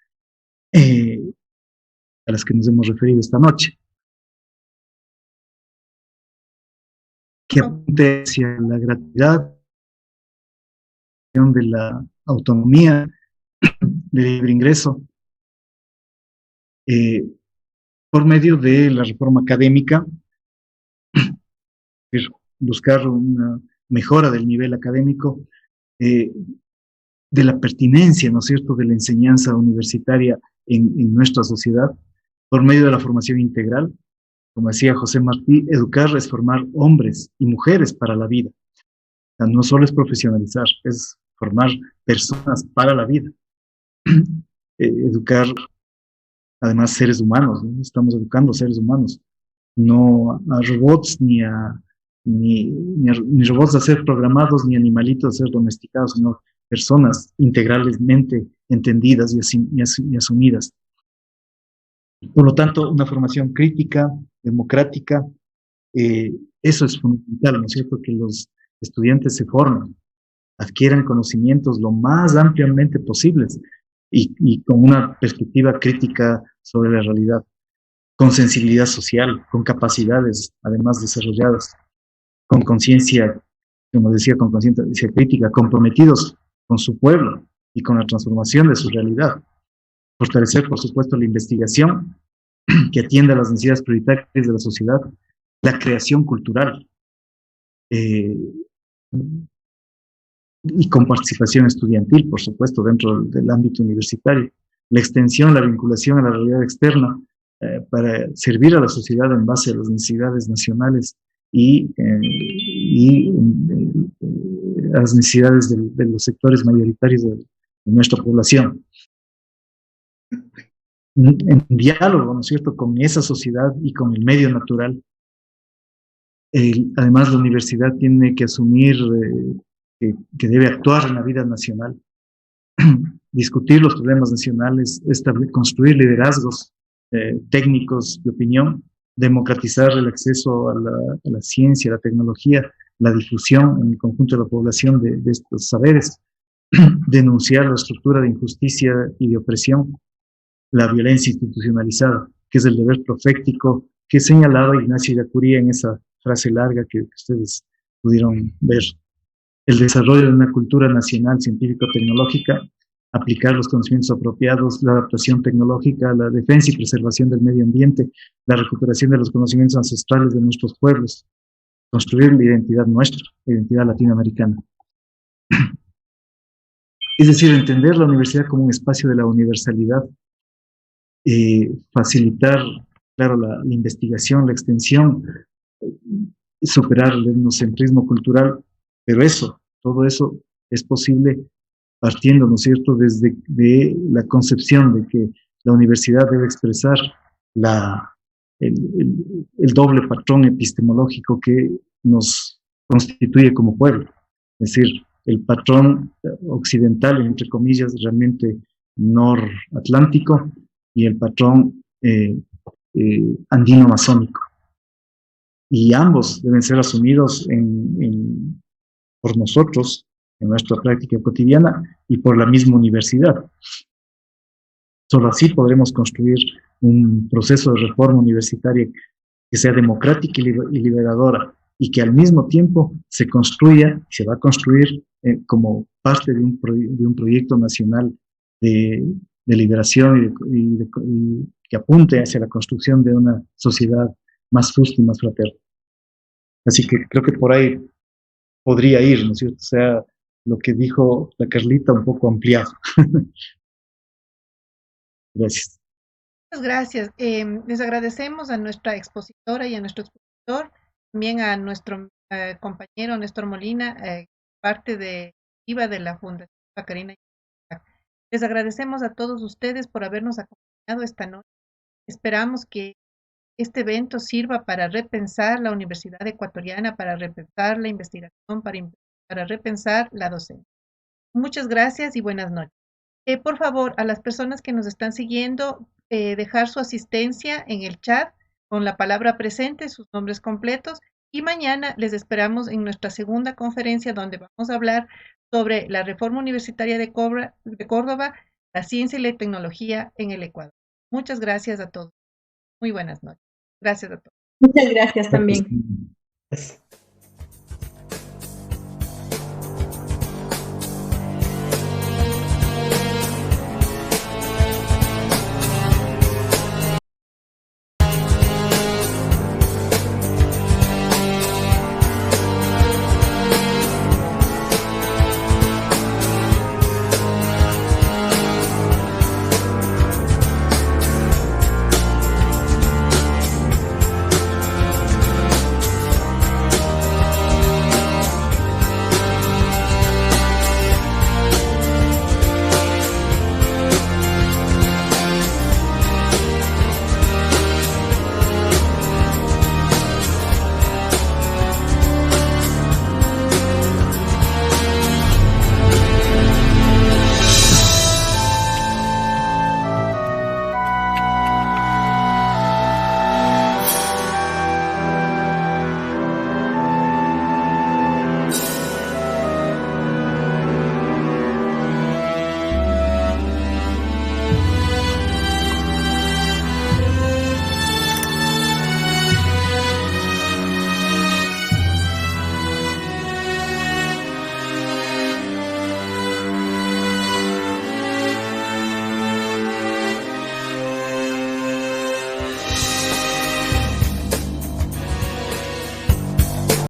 a las que nos hemos referido esta noche, que apunte hacia la gratuidad, de la autonomía, del libre ingreso, por medio de la reforma académica, buscar una mejora del nivel académico, de la pertinencia, ¿no es cierto?, de la enseñanza universitaria en nuestra sociedad, por medio de la formación integral. Como decía José Martí, educar es formar hombres y mujeres para la vida. O sea, no solo es profesionalizar, es formar personas para la vida. Educar, además, seres humanos, ¿no? Estamos educando seres humanos, no a robots, ni robots a ser programados, ni animalitos a ser domesticados, sino personas integralmente entendidas y asumidas. Por lo tanto, una formación crítica, democrática, eso es fundamental, ¿no es cierto?, que los estudiantes se formen, adquieran conocimientos lo más ampliamente posibles y con una perspectiva crítica sobre la realidad, con sensibilidad social, con capacidades además desarrolladas, con conciencia, como decía, con conciencia crítica, comprometidos con su pueblo y con la transformación de su realidad. Fortalecer, por supuesto, la investigación que atienda a las necesidades prioritarias de la sociedad, la creación cultural, y con participación estudiantil, por supuesto, dentro del ámbito universitario, la extensión, la vinculación a la realidad externa, para servir a la sociedad en base a las necesidades nacionales y a las necesidades de los sectores mayoritarios de nuestra población. En diálogo, ¿no es cierto?, con esa sociedad y con el medio natural. Además, la universidad tiene que asumir que debe actuar en la vida nacional, discutir los problemas nacionales, construir liderazgos técnicos de opinión, democratizar el acceso a la ciencia, a la tecnología, la difusión en el conjunto de la población de estos saberes, denunciar la estructura de injusticia y de opresión, la violencia institucionalizada, que es el deber profético que señalaba Ignacio Ellacuría en esa frase larga que ustedes pudieron ver. El desarrollo de una cultura nacional científico-tecnológica, aplicar los conocimientos apropiados, la adaptación tecnológica, la defensa y preservación del medio ambiente, la recuperación de los conocimientos ancestrales de nuestros pueblos, construir la identidad nuestra, la identidad latinoamericana. Es decir, entender la universidad como un espacio de la universalidad, facilitar, claro, la investigación, la extensión, superar el etnocentrismo cultural, pero todo eso es posible partiendo, ¿no es cierto?, desde la concepción de que la universidad debe expresar el doble patrón epistemológico que nos constituye como pueblo, es decir, el patrón occidental, entre comillas, realmente noratlántico, y el patrón andino-amazónico. Y ambos deben ser asumidos por nosotros en nuestra práctica cotidiana y por la misma universidad. Solo así podremos construir un proceso de reforma universitaria que sea democrática y liberadora, y que al mismo tiempo se construya, se va a construir como parte de un proyecto nacional de liberación y que apunte hacia la construcción de una sociedad más justa y más fraterna. Así que creo que por ahí podría ir, ¿no es cierto? O sea, lo que dijo la Carlita un poco ampliado. Gracias. Muchas gracias. Les agradecemos a nuestra expositora y a nuestro expositor, también a nuestro compañero Néstor Molina, parte de la Fundación Pacarina. Les agradecemos a todos ustedes por habernos acompañado esta noche. Esperamos que este evento sirva para repensar la Universidad Ecuatoriana, para repensar la investigación, para repensar la docencia. Muchas gracias y buenas noches. Por favor, a las personas que nos están siguiendo, dejar su asistencia en el chat con la palabra presente, sus nombres completos, y mañana les esperamos en nuestra segunda conferencia donde vamos a hablar sobre la reforma universitaria de Córdoba, la ciencia y la tecnología en el Ecuador. Muchas gracias a todos. Muy buenas noches. Gracias a todos. Muchas gracias también. Gracias.